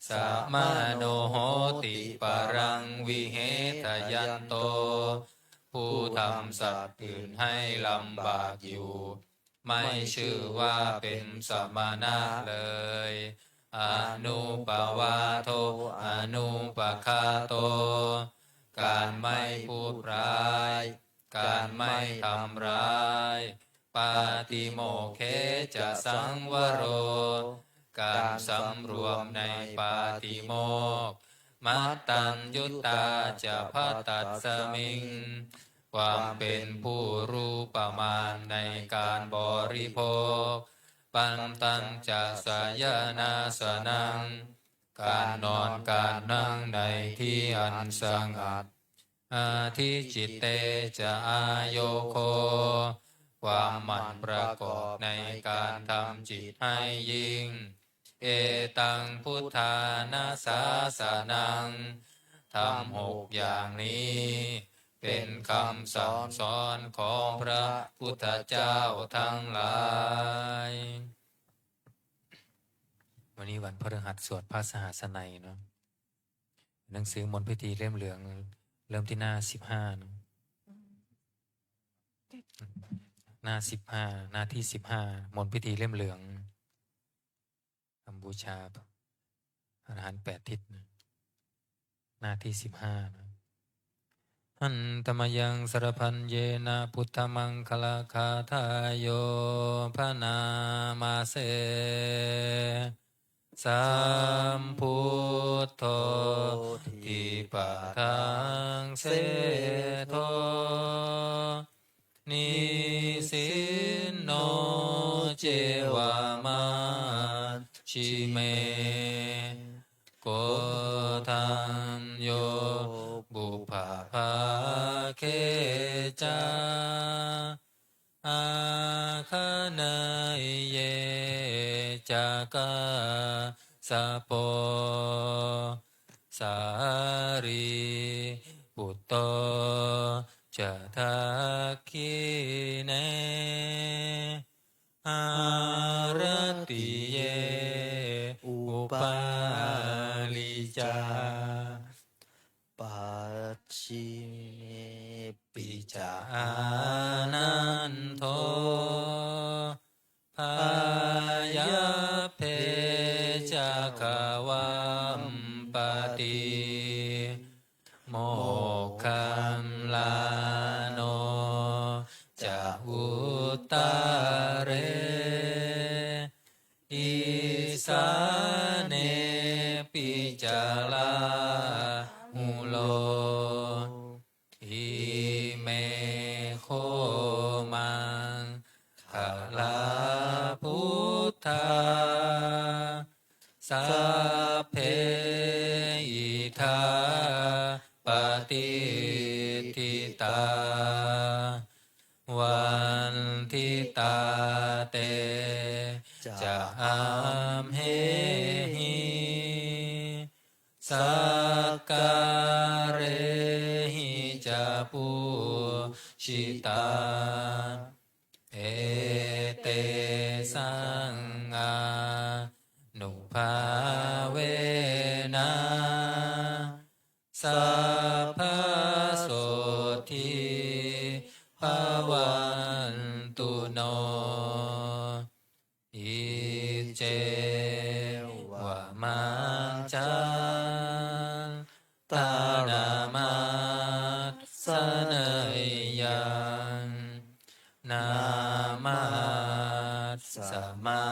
สามาโนโหติปรังวิเหตยันโตผู้ทำสัตว์อื่นให้ลำบากอยู่ไม่ชื่อว่าเป็นสมณะเลยอนุปวาโทอนุปคาโตการไม่พูดร้ายการไม่ทำร้ายปาติโมกเขจะสังวโรการสำรวมในปาติโมกข์มัตตัญยุตตาจะพัตตัสสมิงความเป็นผู้รู้ประมาณในการบริโภคปันตัญจะสยนาสนังการนอนการนั่งในที่อันสงัดอาทิจิตเตจะอายโยโคความหมั่นประกอบในการทำจิตให้ยิ่งเอตังพุทธานาสาสนังทำ6อย่างนี้เป็นคำสั่งสอนของพระพุทธเจ้าทั้งหลายวันนี้วันพฤหัสสวดพระสหัสนัยเนาะหนังสือมนต์พิธีเล่มเหลืองเริ่มที่หน้า15เนาะหน้า15หน้าที่15มนต์พิธีเล่มเหลืองบูชา อรหันต์8 ทิศนะหน้าที่15นะหันตมยังสรพันเยนะพุทธมังคลาคาทายโยพนามาเสสัมพุทโธทิปะทังเสโทนิสินโนเจวามาชิเมโกทันโยบุพาภาเคจาอาคเนยเยจากาสะโปสารีปุตโตจะทักขิเนอารติเยอุปาลิจาปัจฉิเมปิจาอานันโทพายาเพจักวัมปติโมกขัมลาโนจะอุตตะเรอิสาเนปิจาลาหุโลอิเมโคมังคลาพุทธาสัพเพอิทาปฏิทิตาวันทิตาเตจะอามเหหิสักการเรหิจะปูชิตาเอเตสังอานุภาเวนะสัพพโสทิภวันตุโนอิเจวะมังจันตานามัสสเนยยังนามัสสมา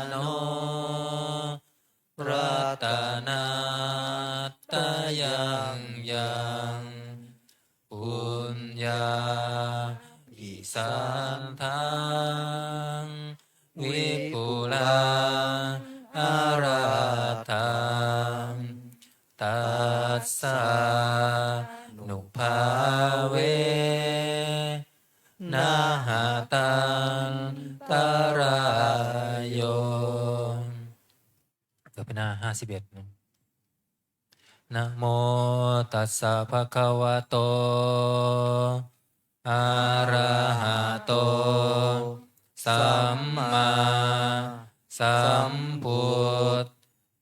โนรัตนาตยังยังปุญญาอิสันทังวิปุลาอาราทังตัสสะนุภาเวนะหะตังตรายโยก็เป็นหน้า51นะนะโมตัสสะภะคะวะโตอะระหะโตสัมมาสัมพุท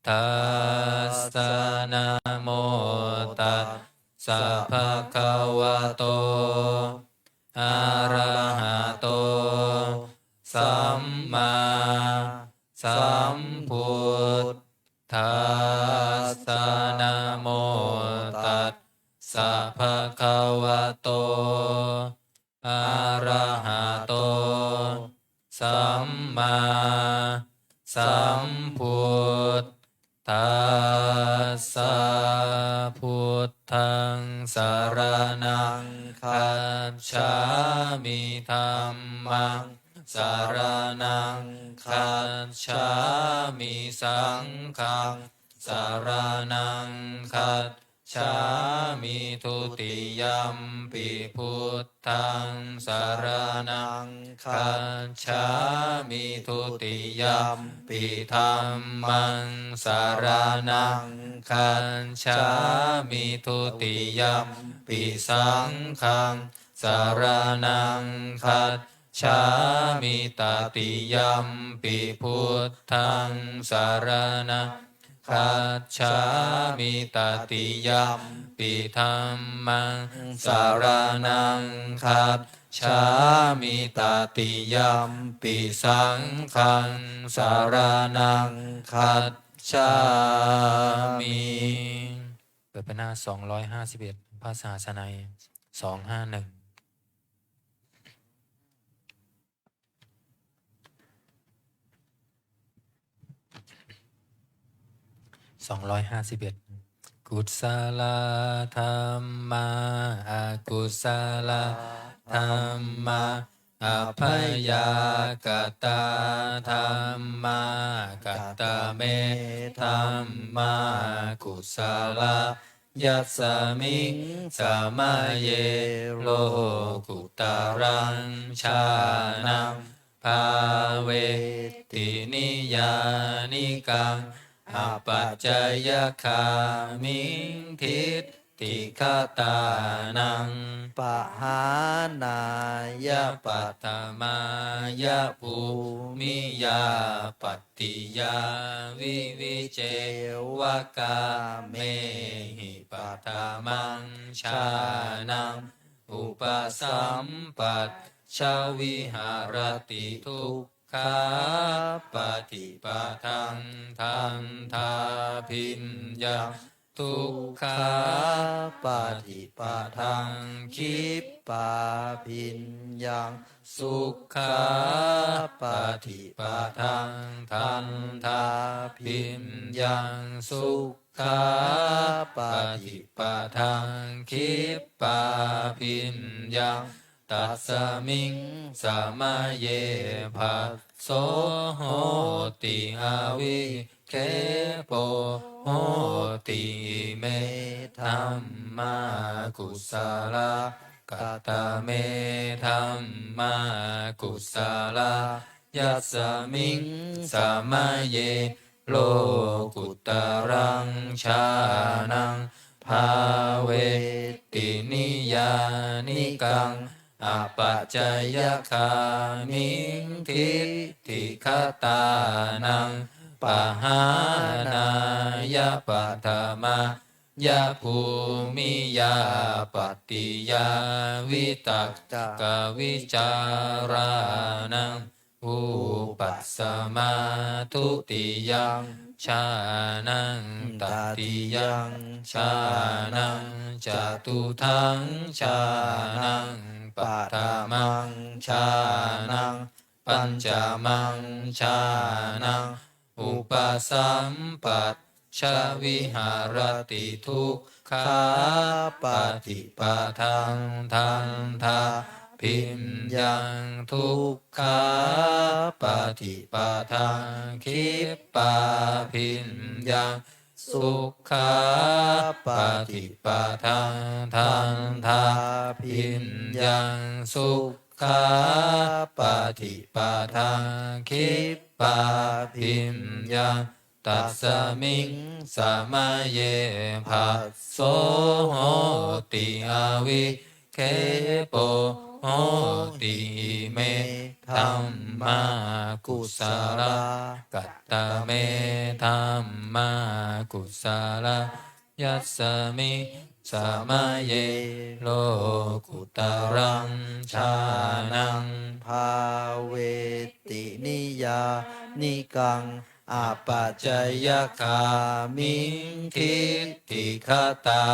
ธัสสะนะโมตัสสะภะคะวะโตอะระหะโตสัมมาสัมพุทธัสสะนะโมตัสสะภะคะวะโตอะระหะโตสัมมาสัมพุทธัสสะพุทธังสรณังคัจฉามิธัมมังสรณังคัจฉามิสังฆังสรณังคัจฉามิทุติยัมปิพุทธังสรณังคัจฉามิทุติยัมปิธัมมังสรณังคัจฉามิทุติยัมปิสังฆังสรณังคัจฉามิตติยัมปิพุทธังสรณังคัจฉามิตติยัมปิธัมมังสรณังคัจฉามิตติยัมปิสังฆังสรณังคัจฉ ชามิเปิดไปหน้า251ภาษาสนัย251กุศลธรรมาอากุศลธรรมาอภยากตาธรรมากัตตะเมธรรมากุศลยัสสมิงสมาเยโลกุตรังชานังภาเวตินิยานิกังอปัจจยคามิงทิฏฐิคตานังปะหานายะปัต ตมายะภูมิยาปฏิยาวิวิเจวกาเมหิปัตมังชานังอุปสัมปัตชาวิหารติทุกขาปฏิปทังทันทาพิญญาทุกขาปฏิปทังคิปปาพิญญังสุขาปฏิปทังทันทาพิญญังสุขาปฏิปทังคิปปาพิญญังตัสสมิงสมาเยภะโสโหติอาวิเคโปโหติเมธัมมากุศลกัตตะเมธัมมากุศลยัสสมิงสมาเยโลกุตรังชานังภาเวตินิยานิกังอปัจจยคามิงทิฏฐิคตานังปหานายะปัตมายะภูมิยาปฏิยาวิตักกวิจารานังอุปัสสมาทุติยังชานังตติยังชานังจตุทังชานังปัฏฐมังชานังปัญจมังชานังอุปสัมปัตชาวิหารติทุกขาปฏิปทังทันทาพิญญังทุกขาปฏิปทังคิปปาพิญญังสุขาปฏิปทังทันทาพิญญังสุขาปฏิปทังคิปปาพิญญังตัสสมิงสมาเยภะโสโหติอาวิเคโปโหติเมธัมมากุศลกัตตะเมธัมมากุศลยัสสมิสมาเยโลกุตรังชานังภาเวตินิยานิกังอาปัจจยคามิงทิฏฐิคตา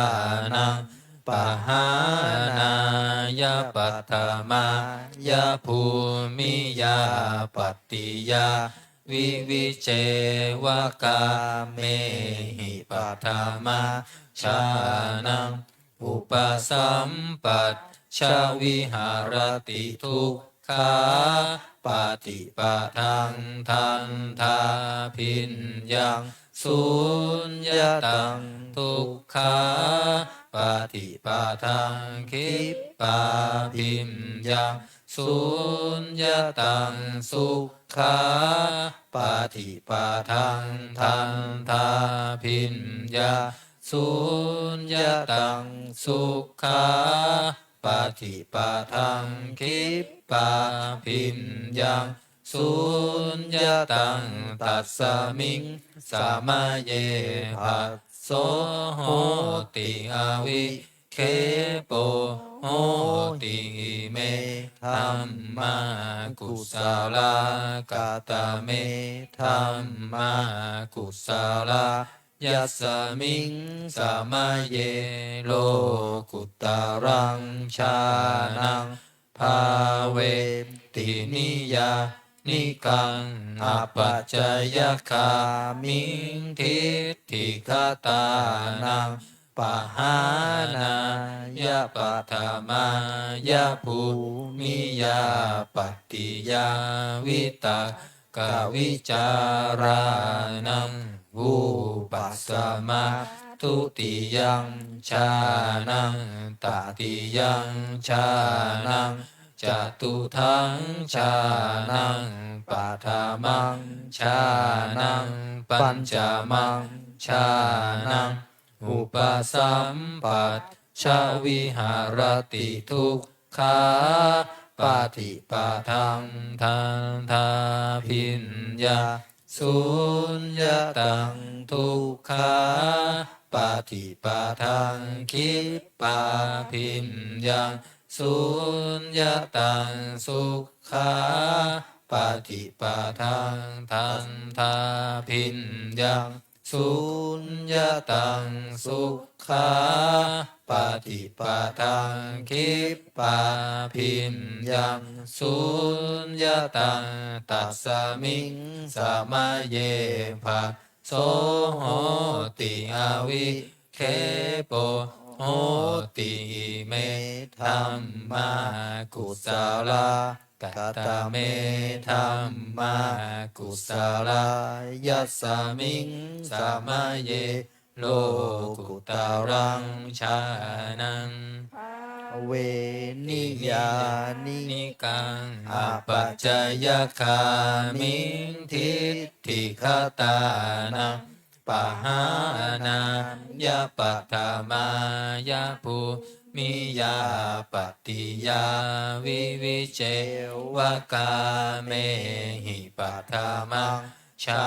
นังปหานายะปัตถมายะภูมิยาปฏิยาวิวิเจวกาเมหิปัฏฐมาชานังอุปสัมปัตชาวิหารติทุกขาปฏิปทังทันทาพิญญังสุญญตังทุกขาปฏิปทังคิปปาพิญญังสุญญตังสุขาปฏิปทังทันทาพิญญังสุญญตังสุขาปฏิปทังคิปปาพิญญังสุญญตังตัสสมิงสมาเยภะโสโหติอาวิเคโปโห โหติอิเมธัมมากุศลกตเมธัมมากุศลยัสสมิงสมาเยโลกุตรังชานังภาเวตินิยานิกังอปัจจยคามิงทิฏฐิคตานังปหานายะปัฏมายะภูมิยาปฏิยาวิตากวิจารานังวูปัสสมาทุติยังชานังตติยังชานังจตุทังชานังปัฏฐมังชานังปัญจมังชานังอุปสัมปัชชวิหารติทุกขาปาติปาทังทันทาพิญญาสุญญตังทุกขาปาติปาทังคิปาพิญญาสุญญตังสุขาปาติปาทังทันทาพิญญาสุญญตังสุขาปาติปาทังคิปาพิญญาสุญญตังตัสสมิงสมาเยภะโสโหติอาวิเคโปโหติเมธัมมากุศลกตเมธัมมากุศลยัสสมิงสมาเยโลกุตรังชานังเวนิยานิ นิกังอปัจจยคามิงทิฏฐิคตานังปหานายะปัฏฐมายะภูมิยาปฏิยาวิวิเจวกาเมหิปัฏฐมังชา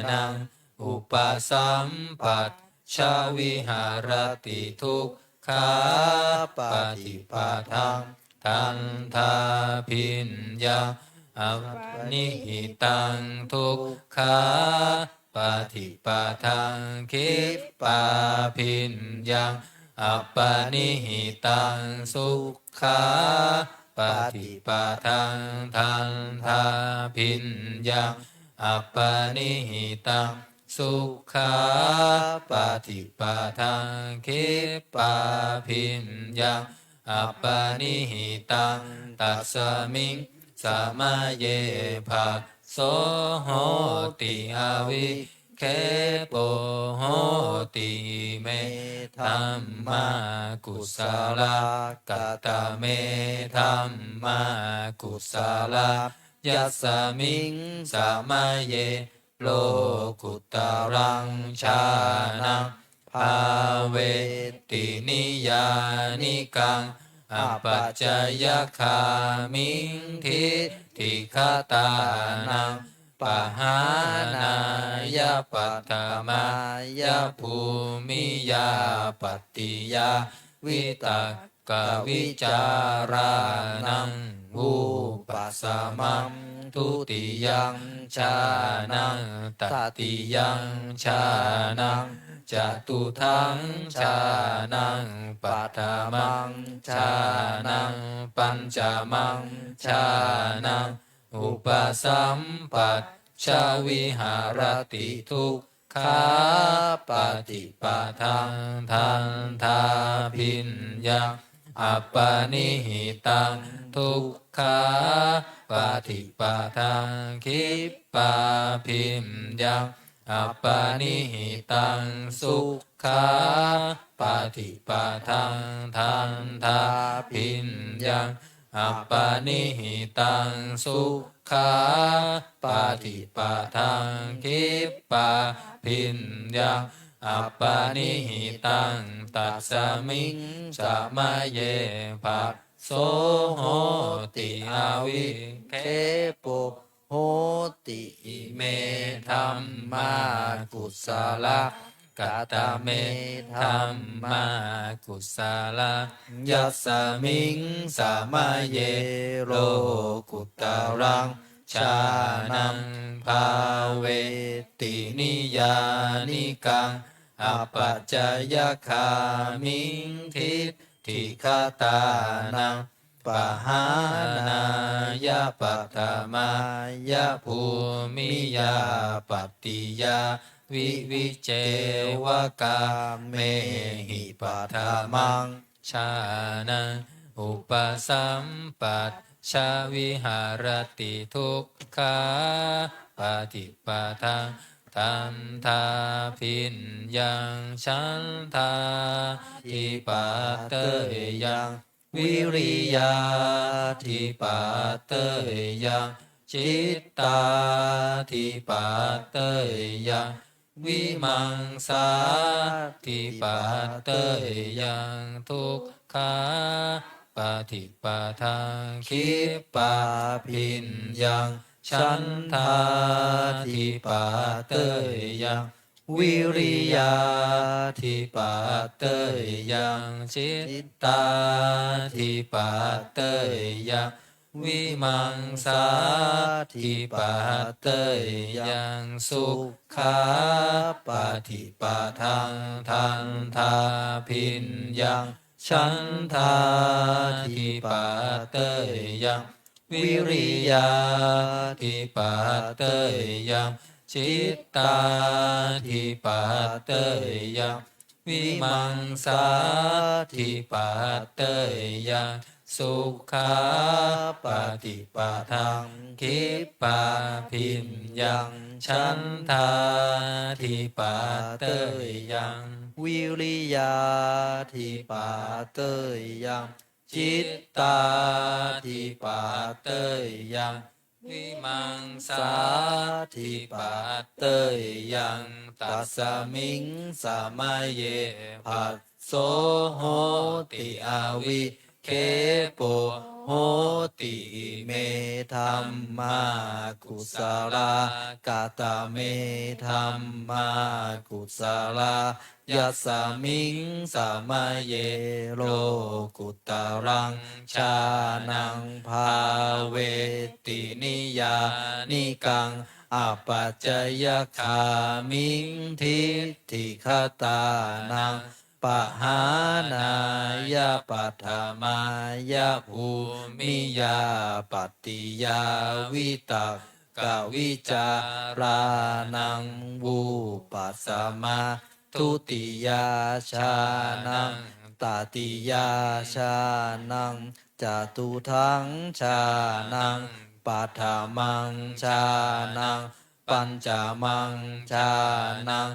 นังอุปสัมปัชชวิหารติทุกขาปฏิปาทังทันทาพิญญาอนิหิตังทุกขาปฏิปาทังคิปาพิญญาอัปปนิหิตังสุขาปฏิปาทังทันทาพิญญาอัปปนิหิตังสุขาปฏิปาทังคิปาพิญญาอัปปนิหิตังตัสสมิงสมาเยภะโสโหติอาวิเคโปโหติเมธัมมากุศลกตเมธัมมากุศลยัสสมิงสมาเยโลกุตรังชานังภาเวตินิยานิกังอปัจจยคามิงทิฏฐิคตานังปหานายะปัฏฐมายะภูมิยาปฏิยาวิตากวิจารานังวูปัสสมังทุติยังชานังตติยังชานังจตุทังชานังปัฏฐมังชานังปัญจมังชานังอุปสัมปัชชวิหารติทุกขาปฏิปาทังทันทาพิญญาอัปปนิหิตังทุกขาปฏิปาทังคิปาพิญญาอัปปนิหิตังสุขาปฏิปาทังทันทาพิญญาอัปปนิหิตังสุขาปฏิปาทังคิปาพิญญาอัปปนิหิตังตัสสมิงสมาเยภะโสโหติอาวิเคโปโหติอิเมธัมมากุศล กัตตะเมธัมมากุศลยัสสมิงสามาเยโลกุตตรังชานังภาเวตินิยานิกังอปัจจยคามิงทิฏฐิคตานังปหานายาปัตตมายาภูมิยาปฏิยาวิเจวกาเมหิปัฏฐมังชานังอุปสัมปัตชาวิหารติทุกขาปฏิปทาทันทาพินยังฉันทาทิปัตเตยังวิริยาทิปัตเตยังจิตตาทิปัตเตยังวิมังสาทิปัตเตยังทุกขาปฏิปทาคิปาพินยังฉันทาทิปัตเตยังวิริยาทิปัตเตยังจิตตาทิปัตเตยังวิมังสาทิปัตเตยังสุขาปฏิปทังทันทาพินยังฉันทาทิปัตเตยังวิริยาทิปัตเตยังจิตตาทิปัตเตยังวิมังสาทิปัตเตยังสุขาปฏิปทังคิปาพินยังฉันทาทิปัตเตยังวิริยาทิปัตเตยังจิตตาทิปัตเตยังวิมังสาทิปัตเตยังตัสสมิงสามาเยภัสโสโหติอาวิเคโปโหติเมธัมมากุศลกาตเมธัมมากุศลยัสสมิงสามาเยโลกุตตรังชานังภาเวตินิยานิกังอปัจจยคามิงทิฏฐิคตานังปหานายาปัฏฐมายาภูมิยาปฏิยาวิตักกวิจารานังวูปัสสมาทุติยาชานังตติยาชานังจตุทังชานังปัฏฐมังชานังปัญจมังชานัง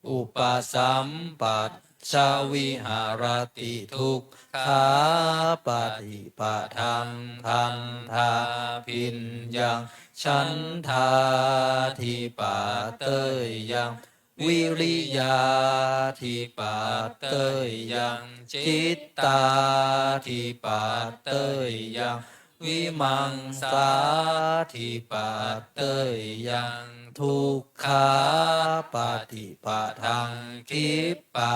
อุปสัมปัตชาวิหารติทุกขาปฏิปทังทันทาพินยังฉันทาทิปัตเตยังวิริยาทิปัตเตยังจิตตาทิปัตเตยังวิมังสาทิปัตเตยังทุกขาปฏิปทังคิปา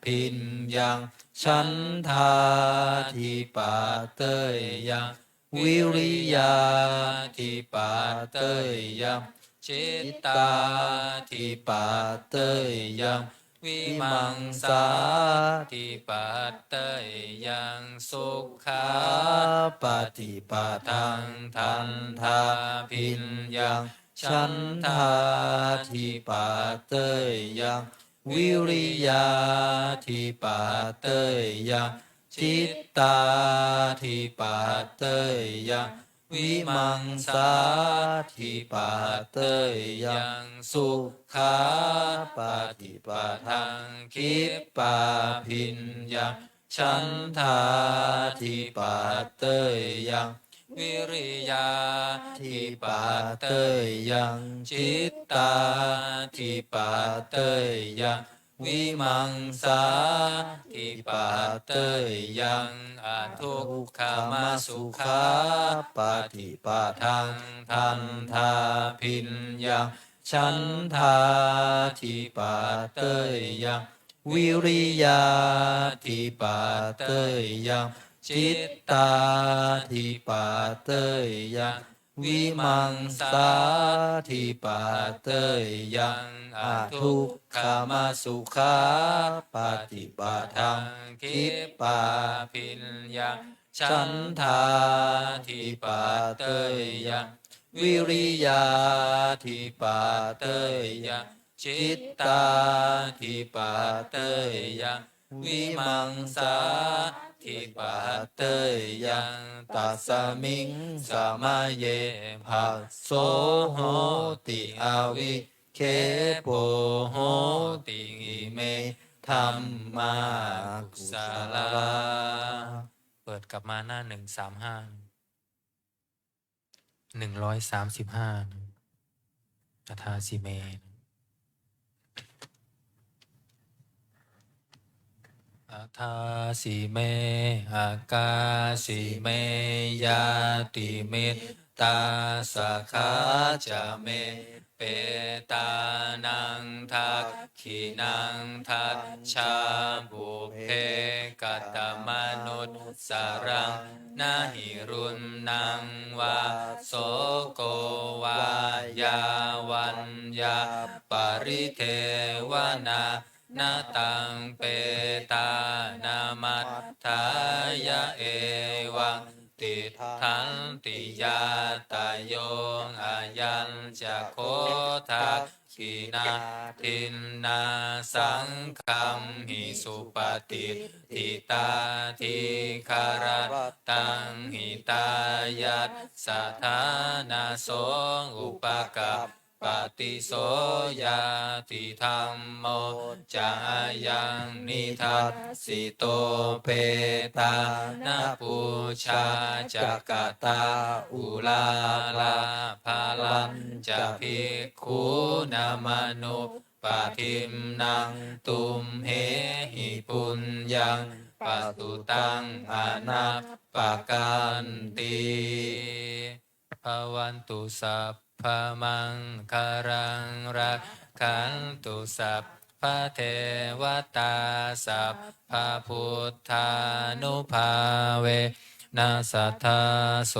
พินยังฉันทาทิปัตเตยังวิริยาทิปัตเตยังจิตตาทิปัตเตยังวิมังสาทิปัตเตยังสุขาปฏิปทังทันทาพินยังฉันทาทิปัตเตยังวิริยาทิปัตเตยังจิตตาทิปัตเตยังวิมังสาทิปัตเตยังสุขาปฏิปทังคิปาพินยังฉันทาทิปัตเตยังวิริยาทิปัตเตยังจิตตาทิปัตเตยังวิมังสาทิปัตเตยังอทุกขมาสุขาปฏิปทังทันทาพินยังฉ ฉันทาทิปาเตยยังวิริยาทิปาเตยยังจิตตาทิปาเตยยังวิมังสาทิปาเตยยังอาทุกขมาสุขาปฏิปทังคิปาพินยังฉันทาทิปาเตยยังวิริยาทิปาเตยยังจิตตาทิปาเตยยังวิมังสาทิปาเตยยังตัสสมิงสมาเยภาโสโหติอาวิเคโปโหติอิเมธัมมากุศลาเปิดกลับมาหน้า135 135อัฏฐาสิเม อัฏฐาสิเมอากาสิเมยาติเมตตาสะขาจะเมเปตานังทักขินังทัชชาบุพเพกัตตมนุษสรังนาหิรุณนังวาโสโกวายาวันยาปริเทวนานาตังเปตานามัตถายะเอวังติทันติยาตาโยอายัญจะโคทักขินาทินนาสังคัมหิสุปฏิทิตาทิคารตังหิตายัตสถานาโสอุปกัปปติโสยาติธรรมโมจายังนิทัสสิโตเปตานาปูชาจักตาอุลาลาภาลันจะภิกขุนามนุปะทิมนังตุมเหหิปุญญังปะตุตังอนัปปกันติภวันตุสัพพมังคารังรักขันตุสัพพะเทวตาสัพพะพุทธานุภาเวนัสสัทธาโส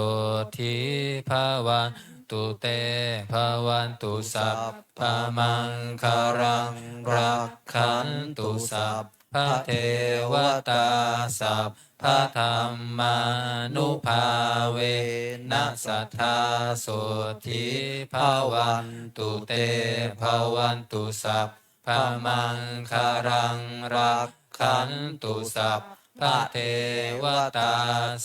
ทิภวันตุเตภวันตุสัพพมังคารังรักขันตุสัพพะเทวตาสัพพะธรรมานุภาเวนัสสัทธาโสทิภวันตุเตภวันตุสัพพมังคารังรักขันตุสัพพะเทวตา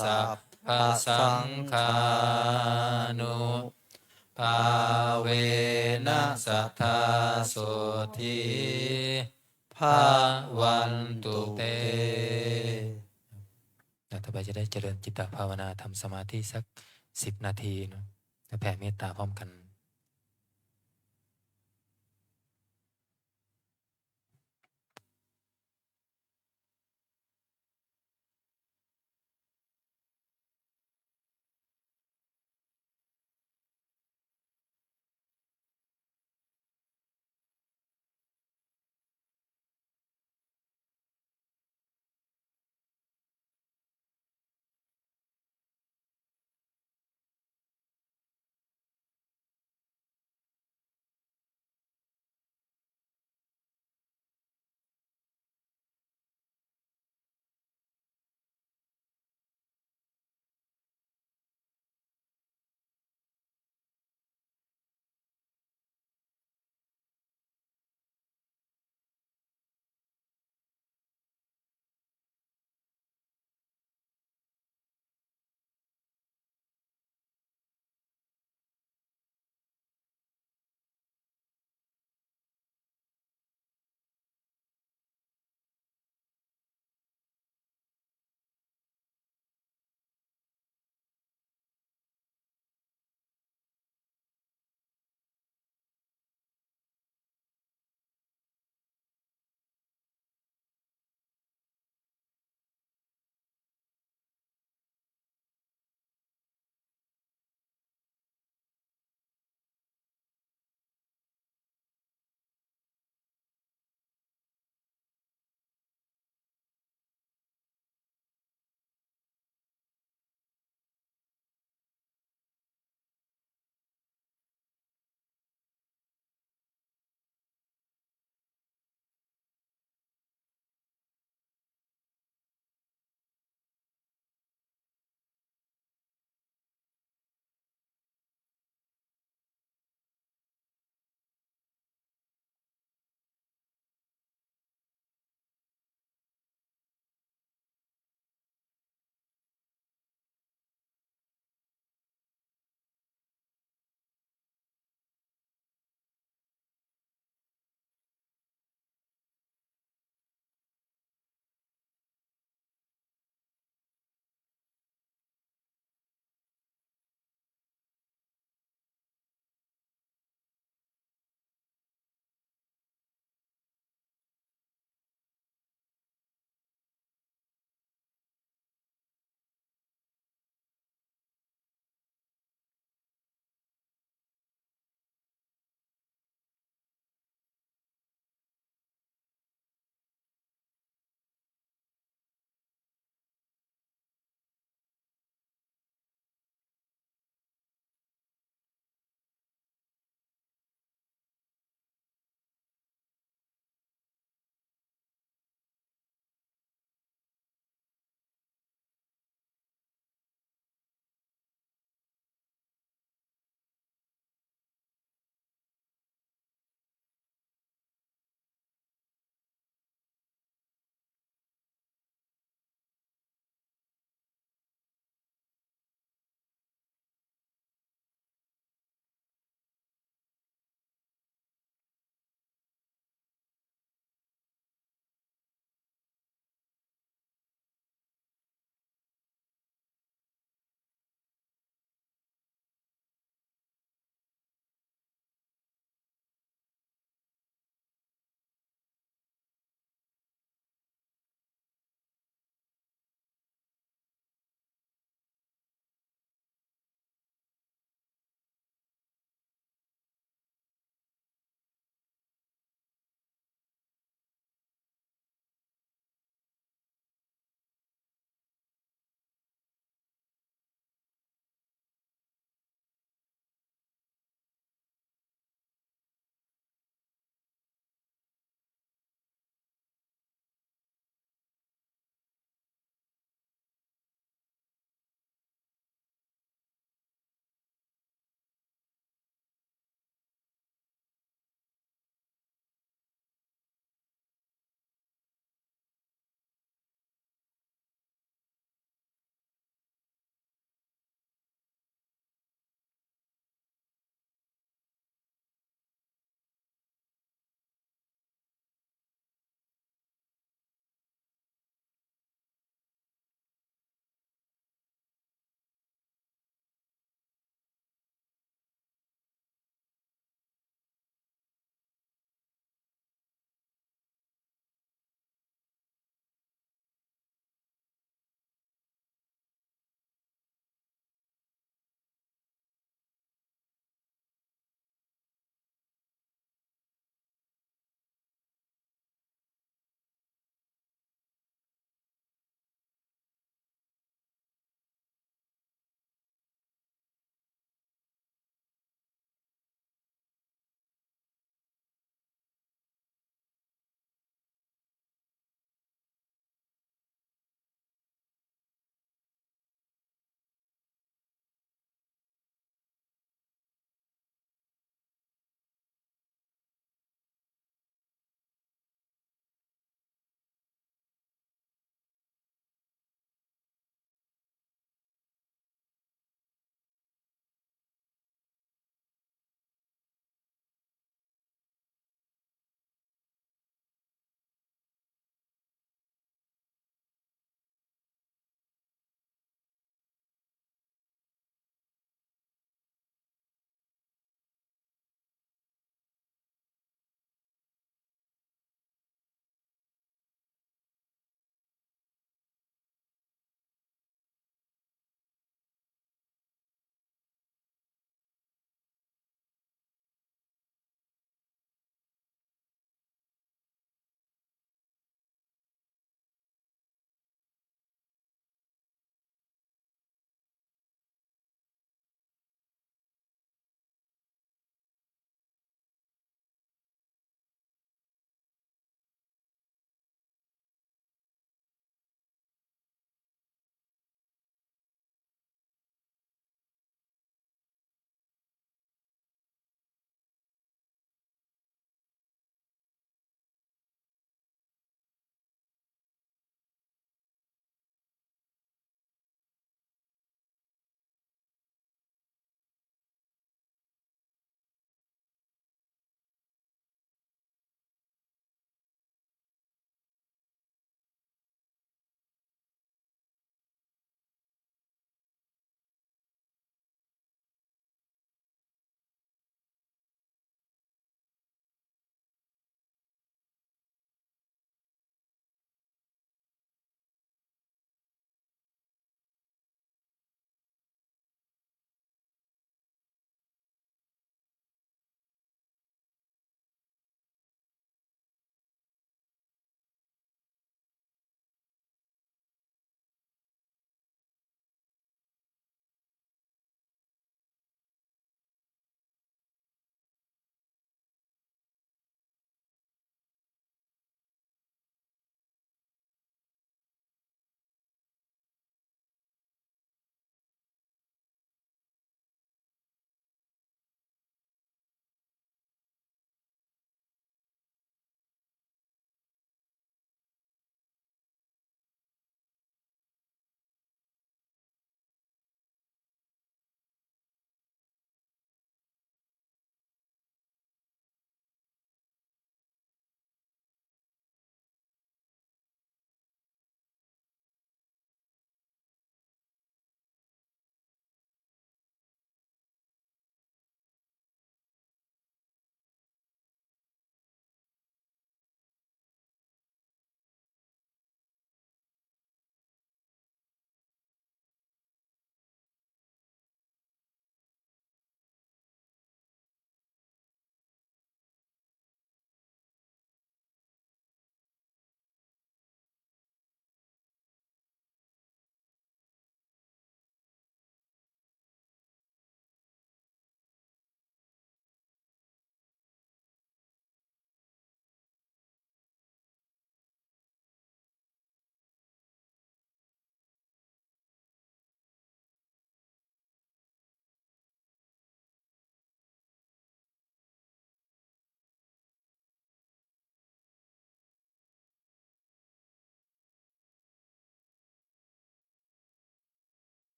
สัพพะสังฆานุภาเวนัสสัทธาโสทิภวันตุเตต่อไปจะได้เจริญจิตตภาวนาทำสมาธิสัก10 นาทีนะแล้วแผ่เมตตาพร้อมกัน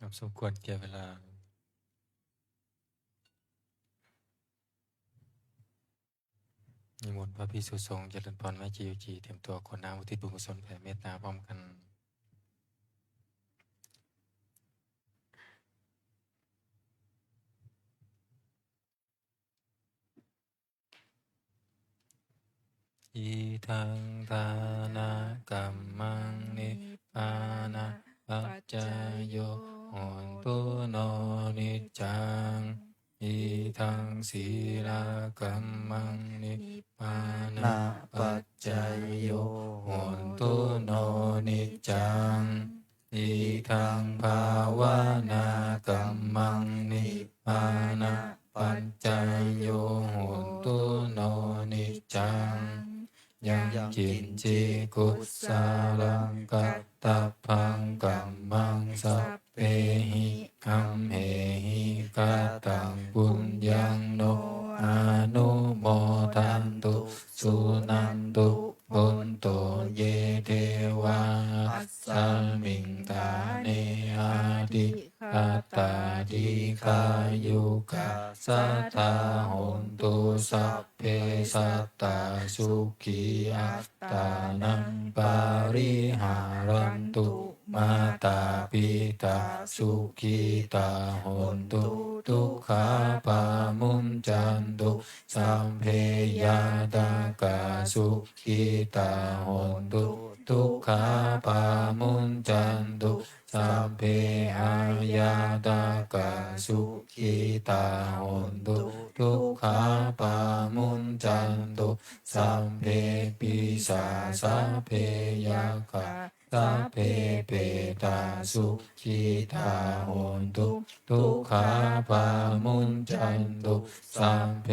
ครับสมควรแก่เวลานิมนต์พระภิกษุสงฆ์เจริญพรแม่จีจีเตรียมตัวขอน้ำอุทิศบุญกุศลแผ่เมตตาพร้อมกันอีทังทานากัมมังนิพพานะปัจจายโยโหตุโนนิจจังอีทังศีลากัมมังนิพพานะ นาปัจจายโย โหนตุโนนิจจังอีทังภาวนากัมมังนิพพานะปัจจายโยโหนตุโนนิจจังยังกินจิกุสาลังกัตตพังกัมมังสัพเพหิคัมเหหิกาตังปุญญังโนอานุโมทันตุสุนันตุบุญโตเยเทวาอัสสมิงตาเนอาดิคาตาดิคายุกะสัทธาโหนตุสัพเพสัตตาสุขีอัตตานังปาริหารันตุมาตาปิตาสุขีตาโหนตุทุกขาปามุนจันตุสัมเพยาตากาสุขีตาโหนตุทุกขาปามุนจันตุสัพเพอายาตากาสุขีตาโหนตุทุกขาปามุนจันตุสัพเพปิสาสัพเพยาคาสัพเพเปตาสุขีตาโหนตุทุกขาปามุนจันตุสัพเพ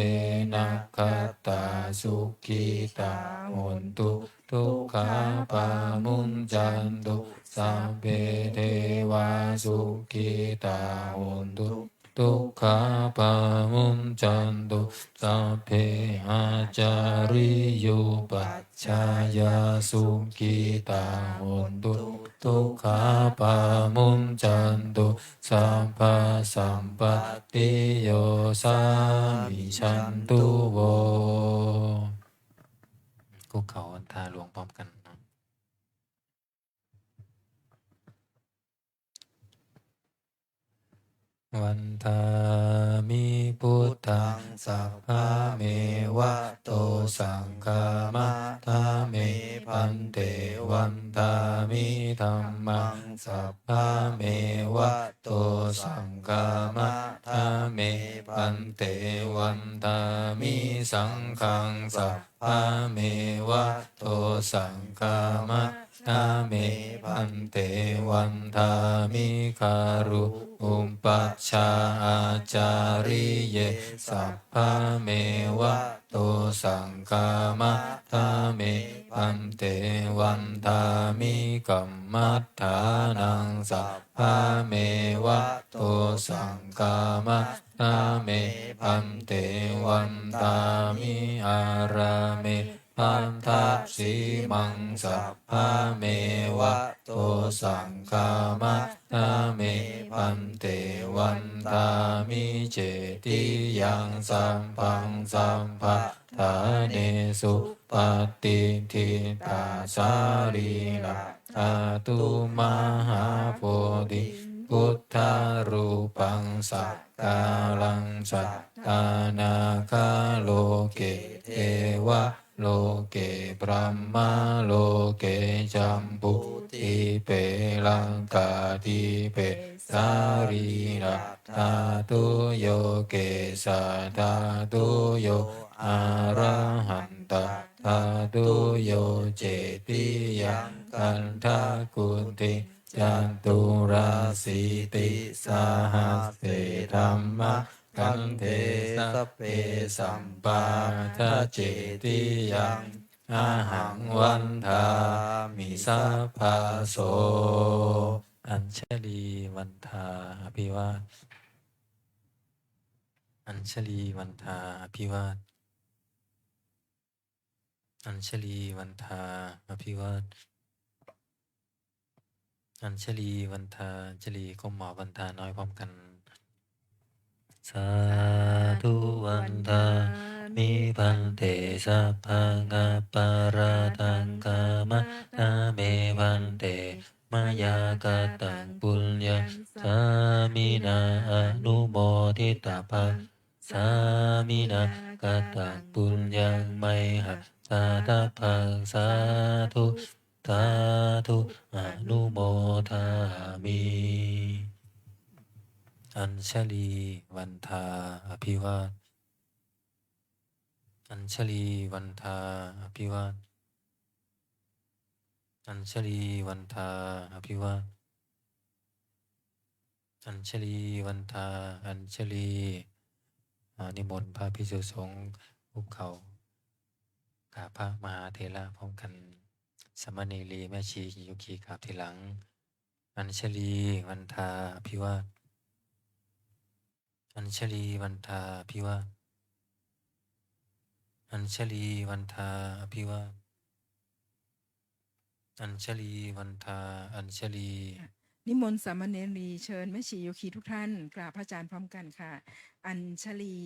นัคขตาสุขีตาโหนตุทุกขาปามุนจันตุสัพเพเทวาสุขีตาโหนตุทุกขาปามุนจันตุสัพเพอาจาริโยปัจจายาสุขีตาโหนตุทุกขาปามุนจันตุสัพพะสัมปติโยสามิชันตุโวกุเขาอันทาหลวงพร้อมกันนะวันทามิพุทธังสัพพะเมวะโตสังฆามะทาเมพันเตวันทามิธัมมังสัพพะเมวะโตสังฆามะทาเมพันเตวันทามิสังฆังสัพพะเมวะโตสังฆามะทาเมพันเตวันทามิคารุอุปปัชฌาอาจาริเยสัพพะเมวะโตสังฆามะทาเมพันเตวันทามิกัมมัฏฐานังสัพพะเมวะโตสังฆามะทาเมพันเตวันทามิอาราเมพันธะสีมังสัพพะเมวะโตสังฆามะทาเมพันเตวันทามิเจติยังสัมพังสัมภะทาเนสุปฏิทิตาสารีละธาตุมหาโพธิพุทธารูปังสักการังสัตตานาคาโลเกเทวะโลเกปรัมมาโลเกจัมปุติเปลังกาติเปสารีรัตถาตุโยเกสาธาตุโยอะระหันตธาตุโยเจติยังกันทากุติจันตุราสีติสาหัสเสธัมมะกันเทสเปสัมปาทะเจติยังอาหังวันทามิสัพพะโสอัญชลีวันทาอภิวาทอัญชลีวันทาอภิวาทอัญชลีวันทาอภิวาท อัญชลีวันทาอัญชลีก้มหมอวันทาน้อยพร้อมกัน สาธุวันทามิพันเตสัพพังอัปปาราทังกามะนาเมพันเตมายากตังปุญญาสามินาอนุโมทิตาภังสามินากตังปุญญังไมหะสาตพังสาธุสาธุอนุโมทามิ อัญชลีวันทาอภิวาทอัญชลีวันทาอภิวาทอัญชลีวันทาอภิวาทอัญชลีวันทาอัญชลีนิมนต์พระภิกษุสงฆ์คุกเขากราบพระมหาเถระพร้อมกันสามเณรีแม่ชีโยคีกราบทีหลังอัญชลีวันทาอภิวาทอัญชลีวันทาอภิวาทอัญชลีวันทาอภิวาทอัญชลีวันทาอัญชลี นิมนต์สามเณรีเชิญแม่ชีโยคีทุกท่านกราบพระอาจารย์พร้อมกันค่ะ อัญชลี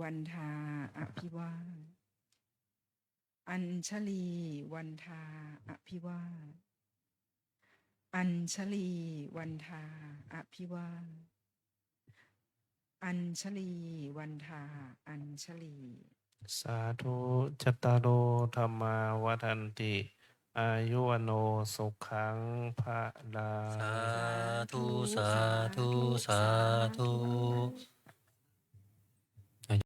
วันทาอภิวาทอัญชลีวันทาอภิวาทอัญชลีวันทาอภิวาทอัญชลีวันทาอัญชลี สาธุจัตตารโอธรรมาวัฏันติ อายุวโนสุขังภะลัง สาธุ สาธุ สาธุ